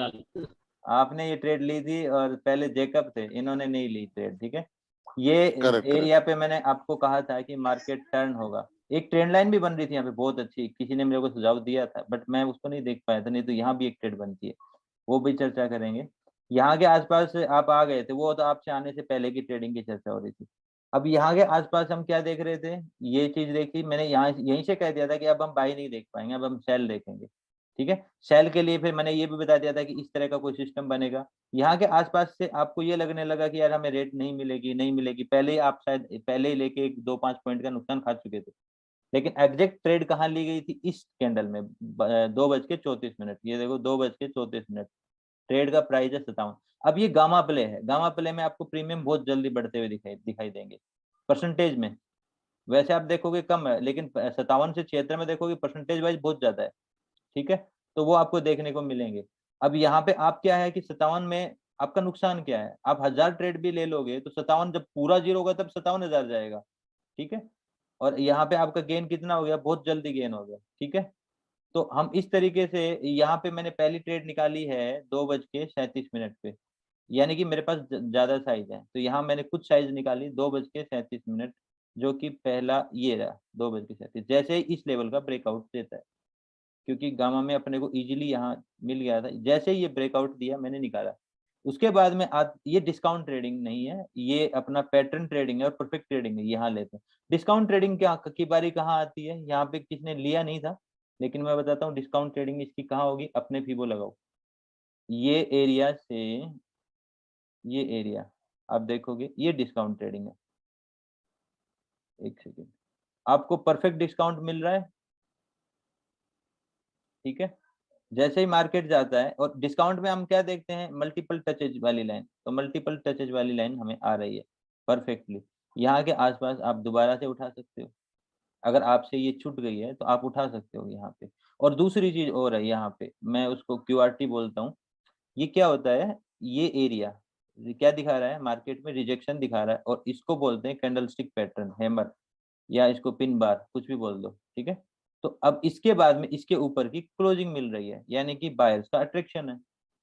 आपने ये ट्रेड ली थी और पहले जेकब थे, इन्होंने नहीं ली ट्रेड। ठीक है, ये करेक्ट एरिया पे मैंने आपको कहा था कि मार्केट टर्न होगा। एक ट्रेंड लाइन भी बन रही थी यहाँ पे बहुत अच्छी, किसी ने मेरे को सुझाव दिया था बट मैं उसको नहीं देख पाया था, नहीं तो यहाँ भी एक ट्रेड बनती है, वो भी चर्चा करेंगे। यहाँ के आसपास आप आ गए थे, वो तो आपसे आने से पहले की ट्रेडिंग की चर्चा हो रही थी। अब यहाँ के आसपास हम क्या देख रहे थे, ये चीज देखी मैंने, यहाँ यहीं से कह दिया था कि अब हम बाई नहीं देख पाएंगे, अब हम सेल देखेंगे। ठीक है, सेल के लिए फिर मैंने ये भी बता दिया था कि इस तरह का कोई सिस्टम बनेगा। यहाँ के आसपास से आपको ये लगने लगा कि यार हमें रेट नहीं मिलेगी नहीं मिलेगी, पहले ही आप शायद पहले ही लेके 1-2-5 पॉइंट का नुकसान खा चुके थे। लेकिन एग्जैक्ट ट्रेड कहाँ ली गई थी, इस कैंडल में 2:34। ये देखो 2:34, ट्रेड का प्राइस है 57। अब ये गामा प्ले है, गामा प्ले में आपको प्रीमियम बहुत जल्दी बढ़ते हुए दिखाई देंगे परसेंटेज में। वैसे आप देखोगे कम है, लेकिन 57 से 76 में देखोगे परसेंटेज वाइज बहुत ज्यादा है। ठीक है, तो वो आपको देखने को मिलेंगे। अब यहाँ पे आप क्या है कि 57 में आपका नुकसान क्या है, आप 1000 ट्रेड भी ले लोगे तो 57 जब पूरा जीरो होगा तब 57,000 जाएगा। ठीक है, और यहाँ पे आपका गेन कितना हो गया, बहुत जल्दी गेन हो गया। ठीक है, तो हम इस तरीके से, यहाँ पे मैंने पहली ट्रेड निकाली है 2:37 पे, यानी कि मेरे पास ज्यादा साइज है, तो यहाँ मैंने कुछ साइज निकाली 2:37, जो कि पहला ये रहा 2:37। जैसे ही इस लेवल का ब्रेकआउट देता है, क्योंकि गामा में अपने को इजीली यहाँ मिल गया था, जैसे ही ये ब्रेकआउट दिया मैंने निकाला। उसके बाद में ये डिस्काउंट ट्रेडिंग नहीं है, ये अपना पैटर्न ट्रेडिंग है और परफेक्ट ट्रेडिंग है, यहाँ लेते हैं। डिस्काउंट ट्रेडिंग क्या की बारी कहाँ आती है, यहाँ पे किसने लिया नहीं था, लेकिन मैं बताता हूँ डिस्काउंट ट्रेडिंग इसकी कहाँ होगी। अपने फीबो लगाओ, ये एरिया से ये एरिया आप देखोगे ये डिस्काउंट ट्रेडिंग है। एक सेकेंड, आपको परफेक्ट डिस्काउंट मिल रहा है। ठीक है, जैसे ही मार्केट जाता है, और डिस्काउंट में हम क्या देखते हैं, मल्टीपल टचेज वाली लाइन, तो मल्टीपल टचेज वाली लाइन हमें आ रही है परफेक्टली। यहाँ के आसपास आप दोबारा से उठा सकते हो, अगर आपसे ये छूट गई है तो आप उठा सकते हो यहाँ पे। और दूसरी चीज और है, यहाँ पे मैं उसको QRT बोलता हूँ। ये क्या होता है, ये एरिया क्या दिखा रहा है, मार्केट में रिजेक्शन दिखा रहा है, और इसको बोलते हैं कैंडलस्टिक पैटर्न, हैमर, या इसको पिन बार, कुछ भी बोल दो। ठीक है, तो अब इसके बाद में इसके ऊपर की क्लोजिंग मिल रही है, यानी कि बायर्स का अट्रैक्शन है।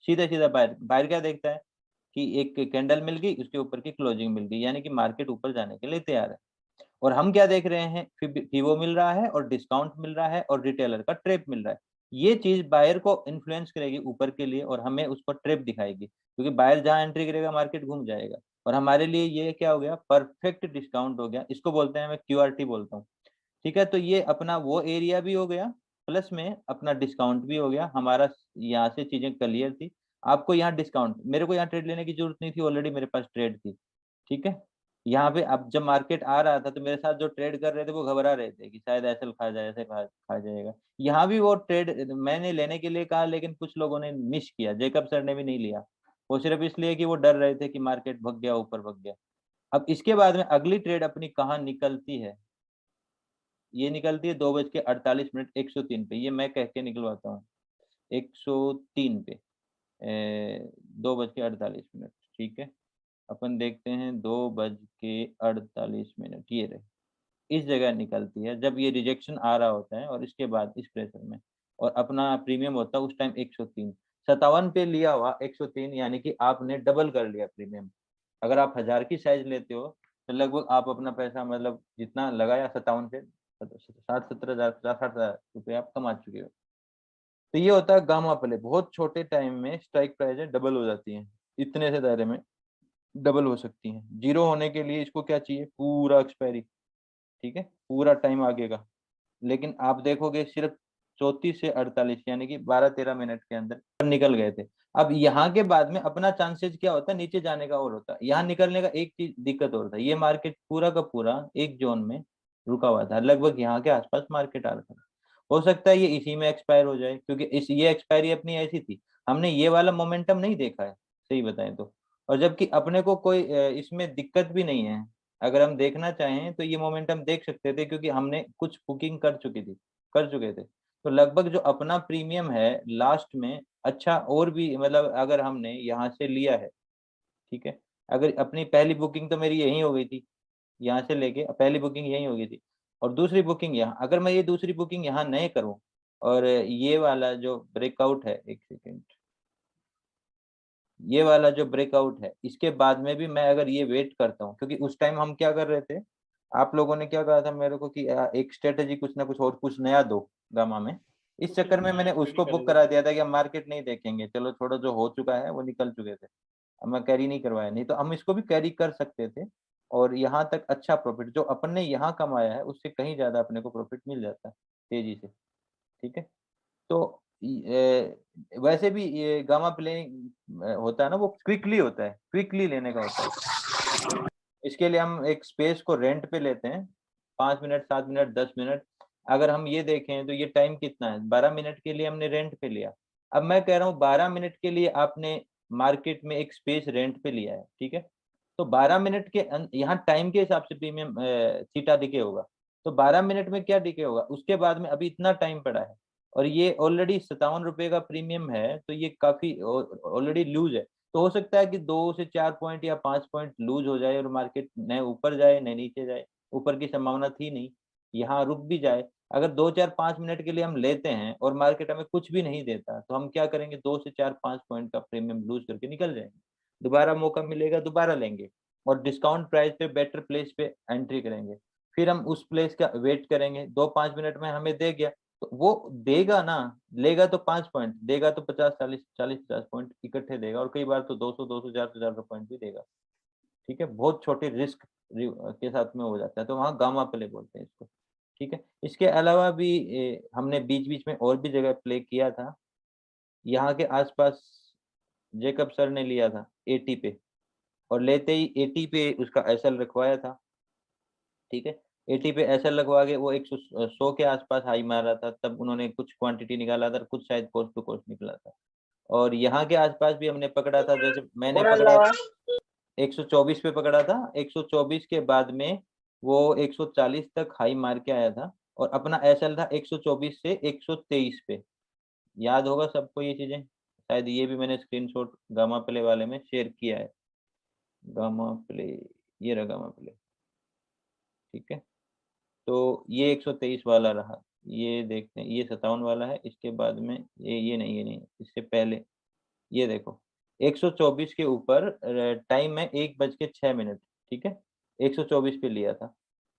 सीधा सीधा बायर बायर क्या देखता है कि एक कैंडल मिल गई, उसके ऊपर की क्लोजिंग मिल गई, यानी कि मार्केट ऊपर जाने के लिए तैयार है। और हम क्या देख रहे हैं, फीवो मिल रहा है और डिस्काउंट मिल रहा है और रिटेलर का ट्रेप मिल रहा है। ये चीज बायर को इन्फ्लुएंस करेगी ऊपर के लिए, और हमें उस पर ट्रेप दिखाएगी, क्योंकि बायर जहां एंट्री करेगा मार्केट घूम जाएगा। और हमारे लिए ये क्या हो गया, परफेक्ट डिस्काउंट हो गया, इसको बोलते हैं, मैं QRT बोलता हूँ। ठीक है, तो ये अपना वो एरिया भी हो गया, प्लस में अपना डिस्काउंट भी हो गया हमारा। यहाँ से चीजें क्लियर थी। आपको यहाँ डिस्काउंट, मेरे को यहाँ ट्रेड लेने की जरूरत नहीं थी, ऑलरेडी मेरे पास ट्रेड थी। ठीक है, यहाँ पे अब जब मार्केट आ रहा था तो मेरे साथ जो ट्रेड कर रहे थे वो घबरा रहे थे कि शायद ऐसे खा जाए, ऐसे खा जाएगा। यहाँ भी वो ट्रेड मैंने लेने के लिए कहा, लेकिन कुछ लोगों ने मिस किया, जेकब सर ने भी नहीं लिया, वो सिर्फ इसलिए कि वो डर रहे थे कि मार्केट भग गया, ऊपर भग गया। अब इसके बाद में अगली ट्रेड अपनी कहाँ निकलती है, ये निकलती है 2:48, 103 पे, ये मैं कह के निकलवाता हूँ 103 पे, 2:48। ठीक है, अपन देखते हैं 2:48, ये रहे, इस जगह निकलती है जब ये रिजेक्शन आ रहा होता है, और इसके बाद इस प्रेशर में, और अपना प्रीमियम होता है उस टाइम 103। 57 पे लिया हुआ 103, यानी कि आपने डबल कर लिया प्रीमियम। अगर आप 1000 की साइज लेते हो तो लगभग आप अपना पैसा, मतलब जितना लगाया 57 से 60-70 हज़ार, 50-60 हज़ार रुपये आप कमा चुके हो। तो ये होता है गामा प्ले, बहुत छोटे टाइम में स्ट्राइक प्राइस डबल हो जाती है इतने से दायरे में। डबल हो सकती हैं। 0 होने के लिए इसको क्या चाहिए, पूरा एक्सपायरी, ठीक है, पूरा टाइम आगे का। लेकिन आप देखोगे सिर्फ 34 से 48 यानी कि 12-13 मिनट के अंदर निकल गए थे। अब यहाँ के बाद में अपना चांसेस क्या होता है, नीचे जाने का और होता है। यहाँ निकलने का एक चीज दिक्कत और था, ये मार्केट पूरा का पूरा एक जोन में रुका हुआ था, लगभग यहाँ के आसपास मार्केट आ रहा था। हो सकता है ये इसी में एक्सपायर हो जाए, क्योंकि ये एक्सपायरी अपनी ऐसी थी, हमने ये वाला मोमेंटम नहीं देखा है सही बताएं तो। और जबकि अपने को कोई इसमें दिक्कत भी नहीं है, अगर हम देखना चाहें तो ये मोमेंटम देख सकते थे, क्योंकि हमने कुछ बुकिंग कर चुके थे। तो लगभग जो अपना प्रीमियम है लास्ट में, अच्छा और भी मतलब अगर हमने यहाँ से लिया है, ठीक है, अगर अपनी पहली बुकिंग तो मेरी यही हो गई थी, यहाँ से लेके पहली बुकिंग यही हो गई थी, और दूसरी बुकिंग यहाँ, अगर मैं ये दूसरी बुकिंग यहाँ नहीं करूँ और ये वाला जो ब्रेकआउट है, एक सेकेंड, ये वाला जो ब्रेकआउट है इसके बाद में भी मैं अगर ये वेट करता हूँ, क्योंकि उस टाइम हम क्या कर रहे थे, आप लोगों ने क्या कहा था मेरे को कि एक स्ट्रेटेजी कुछ ना कुछ और कुछ नया दो गामा में, इस चक्कर में मैंने उसको बुक करा दिया था कि हम मार्केट नहीं देखेंगे, चलो थोड़ा जो हो चुका है वो निकल चुके थे, मैं कैरी नहीं करवाया, नहीं तो हम इसको भी कैरी कर सकते थे और यहाँ तक अच्छा प्रॉफिट जो अपन ने यहाँ कमाया है उससे कहीं ज्यादा अपने को प्रॉफिट मिल जाता है तेजी से, ठीक है। तो वैसे भी ये गामा प्लेइंग होता है ना, वो क्विकली होता है, क्विकली लेने का होता है। इसके लिए हम एक स्पेस को रेंट पे लेते हैं, 5 मिनट, 7 मिनट, 10 मिनट। अगर हम ये देखें तो ये टाइम कितना है, 12 मिनट के लिए हमने रेंट पे लिया। अब मैं कह रहा हूँ 12 मिनट के लिए आपने मार्केट में एक स्पेस रेंट पे लिया है, ठीक है। तो 12 मिनट के यहाँ टाइम के हिसाब से प्रीमियम थीटा डिके होगा। तो 12 मिनट में क्या डिके होगा, उसके बाद में अभी इतना टाइम पड़ा है और ये ऑलरेडी 57 रुपए का प्रीमियम है, तो ये काफी ऑलरेडी लूज है। तो हो सकता है कि 2 से 4 पॉइंट या 5 पॉइंट लूज हो जाए और मार्केट न ऊपर जाए न नीचे जाए, ऊपर की संभावना थी नहीं, यहाँ रुक भी जाए। अगर 2-4-5 मिनट के लिए हम लेते हैं और मार्केट हमें कुछ भी नहीं देता, तो हम क्या करेंगे, 2 से 4-5 पॉइंट का प्रीमियम लूज करके निकल जाएंगे, दोबारा मौका मिलेगा दोबारा लेंगे और डिस्काउंट प्राइस पे बेटर प्लेस पे एंट्री करेंगे। फिर हम उस प्लेस का वेट करेंगे, 2-5 मिनट में हमें दे गया तो वो देगा ना, लेगा तो 5 पॉइंट देगा, तो 50-40-50 पॉइंट इकट्ठे देगा, और कई बार तो 200-400 पॉइंट भी देगा, ठीक है। बहुत छोटे रिस्क के साथ में हो जाता है, तो वहाँ गामा प्ले बोलते हैं इसको, ठीक है। इसके अलावा भी हमने बीच बीच में और भी जगह प्ले किया था। यहाँ के आसपास जेकब सर ने लिया था 80 पे, और लेते ही 80 पे उसका एसएल रखवाया था, ठीक है। 80 पे एसएल लगवा के वो 100 के आसपास हाई मार रहा था, तब उन्होंने कुछ क्वांटिटी निकाला था, कुछ शायद कोस्ट टू कोस्ट निकला था। और यहाँ के आसपास भी हमने पकड़ा था, जैसे मैंने पकड़ा 124 पे पकड़ा था, 124 के बाद में वो 140 तक हाई मार के आया था, और अपना एसएल था 124 से 123 पे। याद होगा सबको ये चीजें, शायद ये भी मैंने स्क्रीनशॉट गामा प्ले वाले में शेयर किया है। गामा प्ले, ये रहा गामा प्ले, ठीक है। तो ये 123 वाला रहा, ये देखते हैं, ये 57 वाला है, इसके बाद में ये नहीं, इससे पहले ये देखो 124 के ऊपर टाइम है 1:06, ठीक है, 124 पे लिया था,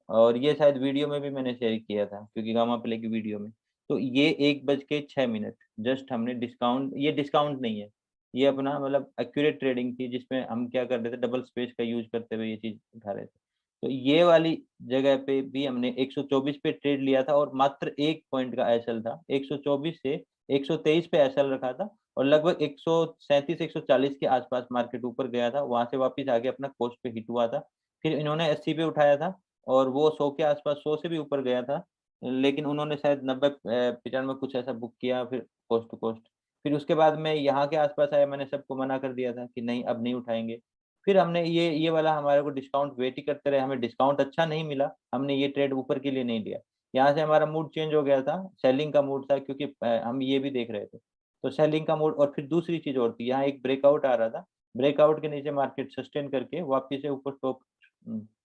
और ये शायद वीडियो में भी मैंने शेयर किया था, क्योंकि गामा प्ले की वीडियो में। तो ये 1:06 जस्ट हमने डिस्काउंट, ये डिस्काउंट नहीं है, ये अपना मतलब एक्यूरेट ट्रेडिंग थी, जिसमें हम क्या कर रहे थे, डबल स्पेस का यूज करते हुए ये चीज उठा रहे थे। तो ये वाली जगह पे भी हमने 124 पे ट्रेड लिया था, और मात्र 1 पॉइंट का एसएल था, 124 से 123 पे एसएल रखा था, और लगभग 137-140 के आसपास मार्केट ऊपर गया था, वहां से वापस आके अपना कोस्ट पे हिट हुआ था। फिर इन्होंने 80 पे उठाया था, और वो 100 के आसपास, 100 से भी ऊपर गया था, लेकिन उन्होंने शायद 90-95 कुछ ऐसा बुक किया, फिर कोस्ट टू कोस्ट। फिर उसके बाद में यहाँ के आसपास आया, मैंने सबको मना कर दिया था कि नहीं अब नहीं उठाएंगे। फिर हमने ये वाला हमारे को डिस्काउंट वेट ही करते रहे, हमें डिस्काउंट अच्छा नहीं मिला, हमने ये ट्रेड ऊपर के लिए नहीं लिया। यहाँ से हमारा मूड चेंज हो गया था, सेलिंग का मूड था, क्योंकि हम ये भी देख रहे थे, तो सेलिंग का मूड। और फिर दूसरी चीज और थी, यहाँ एक ब्रेकआउट आ रहा था, ब्रेकआउट के नीचे मार्केट सस्टेन करके वापिस से ऊपर टॉप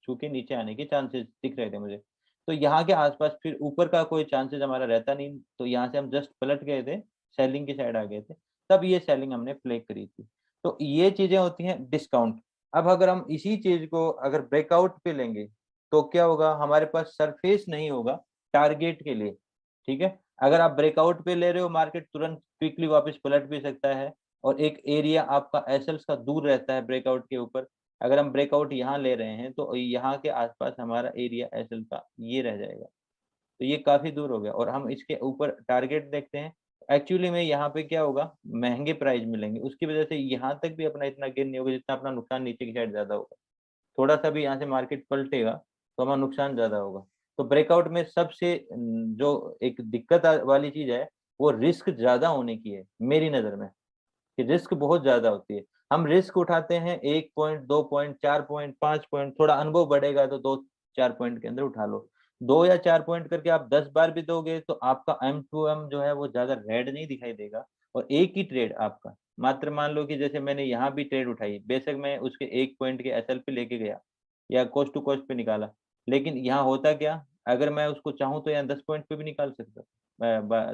छू के नीचे आने के चांसेस दिख रहे थे मुझे। तो यहाँ के आसपास फिर ऊपर का कोई चांसेस हमारा रहता नहीं, तो यहाँ से हम जस्ट पलट गए थे, सेलिंग की साइड आ गए थे, तब ये सेलिंग हमने प्ले करी थी। तो ये चीजें होती हैं डिस्काउंट। अब अगर हम इसी चीज को अगर ब्रेकआउट पे लेंगे, तो क्या होगा, हमारे पास सरफेस नहीं होगा टारगेट के लिए, ठीक है। अगर आप ब्रेकआउट पे ले रहे हो, मार्केट तुरंत क्विकली वापस पलट भी सकता है, और एक एरिया आपका एसएल्स का दूर रहता है ब्रेकआउट के ऊपर, अगर हम ब्रेकआउट यहाँ ले रहे हैं तो यहाँ के आसपास हमारा एरिया एसएल का ये रह जाएगा, तो ये काफी दूर हो गया। और हम इसके ऊपर टारगेट देखते हैं, एक्चुअली में यहाँ पे क्या होगा, महंगे प्राइस मिलेंगे, उसकी वजह से यहाँ तक भी अपना इतना गेन नहीं होगा जितना अपना नुकसान नीचे की साइड ज्यादा होगा। थोड़ा सा भी यहाँ से मार्केट पलटेगा तो हमारा नुकसान ज्यादा होगा। तो ब्रेकआउट में सबसे जो एक दिक्कत वाली चीज है वो रिस्क ज्यादा होने की है मेरी नजर में, कि रिस्क बहुत ज्यादा होती है। हम रिस्क उठाते हैं 1 पॉइंट, 2 पॉइंट, 4 पॉइंट, 5 पॉइंट, थोड़ा अनुभव बढ़ेगा तो 2-4 पॉइंट के अंदर उठा लो। 2 या 4 पॉइंट करके आप 10 बार भी दोगे तो आपका M2M जो है वो ज्यादा रेड नहीं दिखाई देगा। और एक ही ट्रेड आपका, मात्र मान लो कि जैसे मैंने यहाँ भी ट्रेड उठाई, बेशक मैं उसके 1 पॉइंट के एसएल पे लेके गया या कोस्ट टू कोस्ट पे निकाला, लेकिन यहाँ होता क्या, अगर मैं उसको चाहूँ तो यहाँ 10 पॉइंट पे भी निकाल सकता।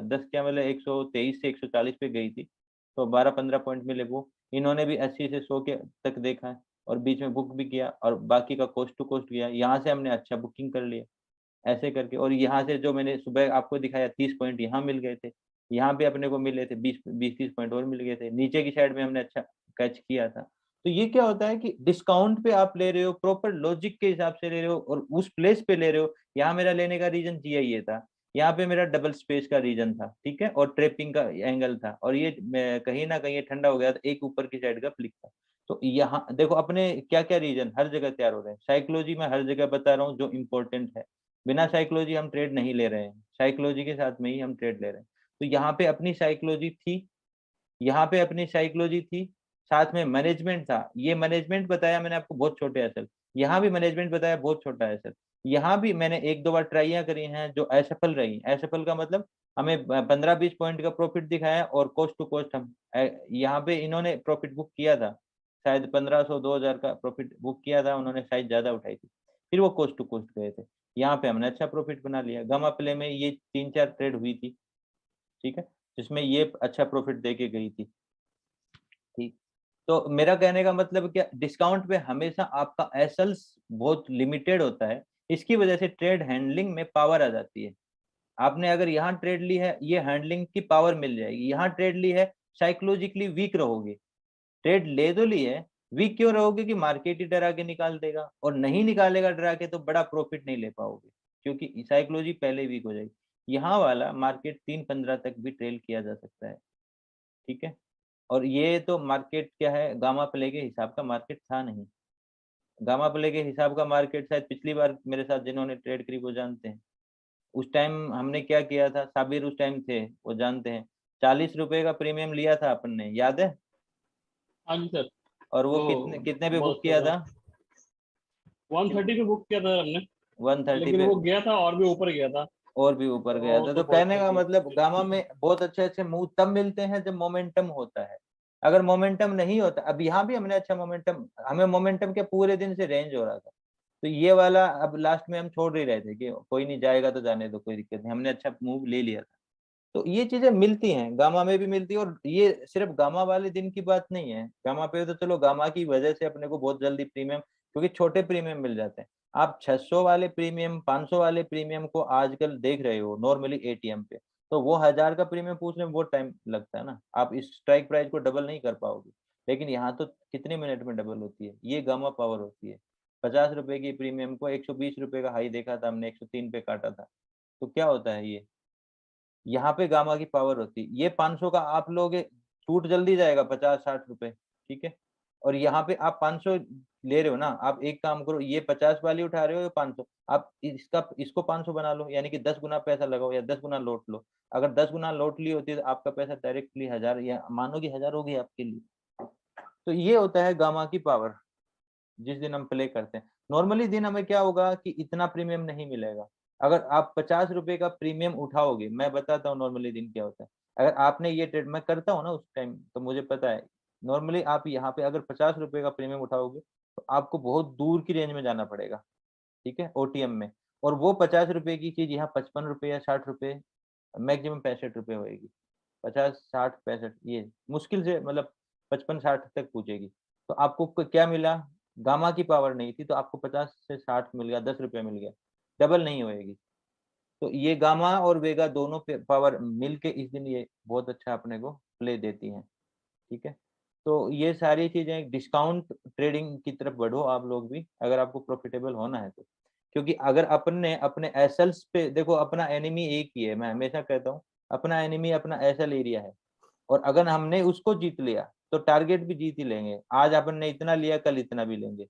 10 क्या मतलब 123 से 140 पे गई थी, तो 12-15 पॉइंट मिले वो। इन्होंने भी 80 से 100 के तक देखा है और बीच में बुक भी किया और बाकी का कोस्ट टू कोस्ट किया, यहाँ से हमने अच्छा बुकिंग कर लिया ऐसे करके। और यहाँ से जो मैंने सुबह आपको दिखाया 30 पॉइंट यहाँ मिल गए थे, यहाँ पे अपने को मिले थे 20-30 पॉइंट और मिल गए थे, नीचे की साइड में हमने अच्छा कैच किया था। तो ये क्या होता है कि डिस्काउंट पे आप ले रहे हो, प्रॉपर लॉजिक के हिसाब से ले रहे हो और उस प्लेस पे ले रहे हो। यहाँ मेरा लेने का रीजन GIA था, यहाँ पे मेरा डबल स्पेस का रीजन था, ठीक है, और ट्रेपिंग का एंगल था, और ये कहीं ना कहीं ये ठंडा हो गया था, एक ऊपर की साइड का फ्लिक था। तो यहाँ देखो अपने क्या क्या रीजन हर जगह तैयार हो रहे हैं। साइकोलॉजी में हर जगह बता रहा हूँ जो इम्पोर्टेंट है, बिना साइकोलॉजी हम ट्रेड नहीं ले रहे हैं, साइकोलॉजी के साथ में ही हम ट्रेड ले रहे हैं। तो यहाँ पे अपनी साइकोलॉजी थी, यहाँ पे अपनी साइकोलॉजी थी, साथ में मैनेजमेंट था। ये मैनेजमेंट बताया मैंने आपको बहुत छोटे एसएल, यहाँ भी मैनेजमेंट बताया बहुत छोटा एसएल। यहाँ भी मैंने 1-2 बार ट्राइयां करी हैं जो असफल रही। असफल का मतलब हमें 15-20 पॉइंट का प्रॉफिट दिखाया और कोस्ट टू कोस्ट हम यहाँ पे इन्होंने प्रॉफिट बुक किया था, शायद 1500-2000 का प्रॉफिट बुक किया था उन्होंने, साइज ज्यादा उठाई थी, फिर वो कोस्ट टू कोस्ट गए थे। यहाँ पे हमने अच्छा प्रॉफिट बना लिया। गामा प्ले में ये 3-4 ट्रेड हुई थी, ठीक है, जिसमें ये अच्छा प्रॉफिट दे के गई थी, ठीक। तो मेरा कहने का मतलब क्या, डिस्काउंट पे हमेशा आपका एसएल्स बहुत लिमिटेड होता है, इसकी वजह से ट्रेड हैंडलिंग में पावर आ जाती है। आपने अगर यहाँ ट्रेड ली है, ये हैंडलिंग की पावर मिल जाएगी। यहाँ ट्रेड ली है, साइकोलॉजिकली वीक रहोगे। ट्रेड ले तो ली है, वीक क्यों रहोगे कि मार्केट ही डरा के निकाल देगा, और नहीं निकालेगा डरा के तो बड़ा प्रॉफिट नहीं ले पाओगे, क्योंकि साइकोलॉजी पहले वीक हो जाएगी। यहाँ वाला मार्केट 3-15 तक भी ट्रेल किया जा सकता है, ठीक है। और ये तो मार्केट क्या है, गामा प्ले के हिसाब का मार्केट था नहीं। गामा प्ले के हिसाब का मार्केट शायद पिछली बार मेरे साथ जिन्होंने ट्रेड करी वो जानते हैं। उस टाइम हमने क्या किया था, साबिर उस टाइम थे, वो जानते हैं। 40 रुपए का प्रीमियम लिया था अपन ने, याद है? हाँ जी सर। और वो तो कितने कितने पे बुक बहुत किया था? 130 पे बुक किया था हमने, 130 लेकिन पे, वो गया था और भी ऊपर गया था। और भी ऊपर गया वो था। तो तो बहुत कहने का तकलीफ मतलब गामा में बहुत अच्छे अच्छे मूव तब मिलते हैं जब मोमेंटम होता है। अगर मोमेंटम नहीं होता, अब यहाँ भी हमने अच्छा मोमेंटम, हमें मोमेंटम के पूरे दिन से रेंज हो रहा था, तो ये वाला अब लास्ट में हम छोड़ ही रहे थे कि कोई नहीं जाएगा तो जाने दो, कोई दिक्कत नहीं, हमने अच्छा मूव ले लिया था। तो ये चीजें मिलती हैं, गामा में भी मिलती है। और ये सिर्फ गामा वाले दिन की बात नहीं है, गामा पे तो चलो गामा की वजह से अपने को बहुत जल्दी प्रीमियम, क्योंकि छोटे प्रीमियम मिल जाते हैं। आप 600 वाले प्रीमियम, 500 वाले प्रीमियम को आजकल देख रहे हो नॉर्मली एटीएम पे, तो वो 1000 का प्रीमियम पूछने में बहुत टाइम लगता है ना, आप इस स्ट्राइक प्राइस को डबल नहीं कर पाओगे। लेकिन यहाँ तो कितने मिनट में डबल होती है, ये गामा पावर होती है। 50 रुपए की प्रीमियम को 120 रुपए का हाई देखा था हमने, 103 पे काटा था, तो क्या होता है ये, यहाँ पे गामा की पावर होती है। ये 500 का आप लोगे, छूट जल्दी जाएगा 50-60 रुपए, ठीक है। और यहाँ पे आप 500 ले रहे हो ना, आप एक काम करो, ये 50 वाली उठा रहे हो, ये 500, आप इसको 500 बना लो, यानी कि 10 गुना पैसा लगाओ या 10 गुना लौट लो। अगर 10 गुना लौट ली होती है तो आपका पैसा डायरेक्टली 1000, या मानो कि 1000 हो गया आपके लिए। तो ये होता है गामा की पावर, जिस दिन हम प्ले करते हैं। नॉर्मली दिन हमें क्या होगा कि इतना प्रीमियम नहीं मिलेगा। अगर आप 50 रुपए का प्रीमियम उठाओगे, मैं बताता हूँ नॉर्मली दिन क्या होता है। अगर आपने ये ट्रेड मैं करता हूँ ना उस टाइम, तो मुझे पता है नॉर्मली आप यहाँ पे अगर 50 रुपए का प्रीमियम उठाओगे तो आपको बहुत दूर की रेंज में जाना पड़ेगा, ठीक है, ओटीएम में। और वो 50 रुपए की चीज यहाँ 55 रुपए या 60 रुपए, मैक्सिमम 65 रुपए होगी। 50, 60, 65 ये मुश्किल से मतलब 55-60 तक पूछेगी। तो आपको क्या मिला, गामा की पावर नहीं थी तो आपको 50 से 60 मिल गया, 10 रुपया मिल गया, डबल नहीं होएगी। तो ये गामा और वेगा दोनों पे पावर मिल के इस दिन ये बहुत अच्छा अपने को प्ले देती हैं, ठीक है। तो ये सारी चीजें, डिस्काउंट ट्रेडिंग की तरफ बढ़ो आप लोग भी, अगर आपको प्रॉफिटेबल होना है तो। क्योंकि अगर अपन ने अपने एसएल्स पे देखो, अपना एनिमी एक ही है, मैं हमेशा कहता हूँ अपना एनिमी अपना एसएल एरिया है, और अगर हमने उसको जीत लिया तो टारगेट भी जीत ही लेंगे। आज अपन ने इतना लिया, कल इतना भी लेंगे।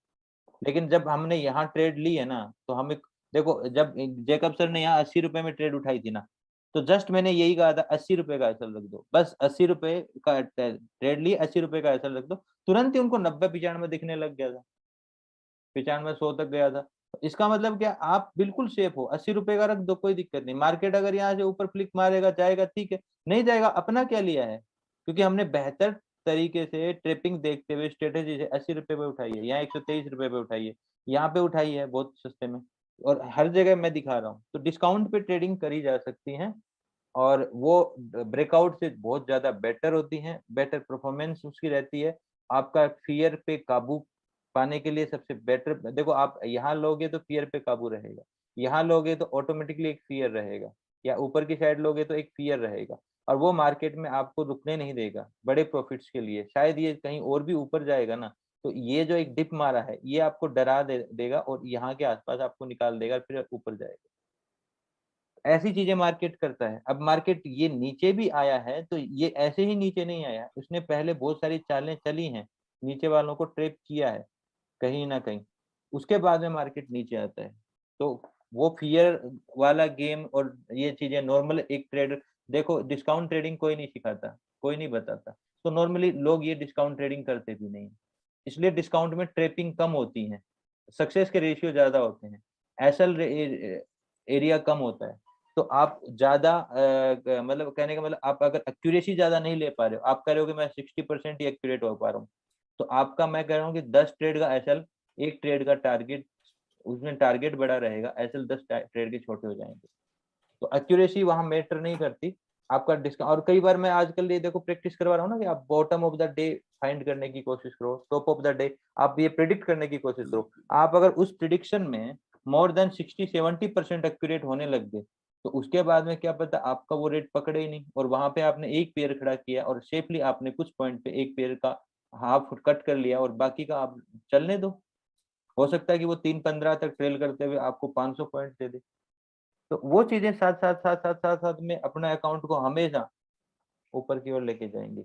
लेकिन जब हमने यहाँ ट्रेड ली है ना, तो हमें देखो, जब जैकब सर ने यहाँ 80 रुपए में ट्रेड उठाई थी ना, तो जस्ट मैंने यही कहा था 80 रुपए का एसएल रख दो, बस 80 रुपए का ट्रेड ली, 80 रुपए का एसएल रख दो। तुरंत ही उनको 90-95 दिखने लग गया था, 95-100 तक गया था। इसका मतलब क्या, आप बिल्कुल सेफ हो, 80 रुपए का रख दो, कोई दिक्कत नहीं। मार्केट अगर यहाँ से ऊपर फ्लिक मारेगा, जाएगा ठीक है, नहीं जाएगा, अपना क्या लिया है, क्योंकि हमने बेहतर तरीके से ट्रेपिंग देखते हुए स्ट्रेटेजी से 80 रुपए पे उठाई है, यहाँ 123 रुपए पे उठाई है, यहाँ पे उठाई है बहुत सस्ते में, और हर जगह मैं दिखा रहा हूँ। तो डिस्काउंट पे ट्रेडिंग करी जा सकती है, और वो ब्रेकआउट से बहुत ज्यादा बेटर होती हैं, बेटर परफॉर्मेंस उसकी रहती है। आपका फियर पे काबू पाने के लिए सबसे बेटर, देखो आप यहाँ लोगे तो फियर पे काबू रहेगा, यहाँ लोगे तो ऑटोमेटिकली एक फियर रहेगा, या ऊपर की साइड लोगे तो एक फियर रहेगा, और वो मार्केट में आपको रुकने नहीं देगा बड़े प्रॉफिट्स के लिए। शायद ये कहीं और भी ऊपर जाएगा ना, तो ये जो एक डिप मारा है ये आपको डरा देगा, और यहाँ के आसपास आपको निकाल देगा, फिर ऊपर जाएगा। ऐसी चीजें मार्केट करता है। अब मार्केट ये नीचे भी आया है, तो ये ऐसे ही नीचे नहीं आया, उसने पहले बहुत सारी चालें चली हैं, नीचे वालों को ट्रैप किया है कहीं ना कहीं, उसके बाद में मार्केट नीचे आता है। तो वो फियर वाला गेम और ये चीजें नॉर्मल एक ट्रेडर, देखो डिस्काउंट ट्रेडिंग कोई नहीं सिखाता, कोई नहीं बताता, तो नॉर्मली लोग ये डिस्काउंट ट्रेडिंग करते भी नहीं, इसलिए डिस्काउंट में ट्रेपिंग कम होती है, सक्सेस के रेशियो ज्यादा होते हैं, एसएल एरिया कम होता है। तो आप ज्यादा मतलब कहने का मतलब, आप अगर एक्यूरेसी ज्यादा नहीं ले पा रहे हो, आप कह रहे हो कि मैं 60% ही एक्यूरेट हो पा रहा हूँ, तो आपका, मैं कह रहा हूँ कि 10 ट्रेड का एसएल, एक ट्रेड का टारगेट, उसमें टारगेट बड़ा रहेगा, एसएल 10 ट्रेड के छोटे हो जाएंगे। तो एक्यूरेसी वहां मैटर नहीं करती, आपका डिस्काउंट। और कई बार मैं आजकल ये देखो प्रैक्टिस करवा रहा हूँ ना, कि आप bottom of the day find करने की कोशिश करो, टॉप ऑफ द डे आप ये प्रिडिक्ट करने की कोशिश करो। आप अगर उस प्रिडिक्शन में मोर देन 60-70% एक्यूरेट होने लग गए, तो उसके बाद में क्या पता आपका वो रेट पकड़े ही नहीं, और वहां पे आपने एक पेयर खड़ा किया और सेफली आपने कुछ पॉइंट पे एक पेयर का हाफ कट कर लिया, और बाकी का आप चलने दो। हो सकता है कि वो 3-15 तक ट्रेल करते हुए आपको 500 पॉइंट दे दे। तो वो चीजें साथ साथ साथ साथ साथ साथ में अपना अकाउंट को हमेशा ऊपर की ओर लेके जाएंगे।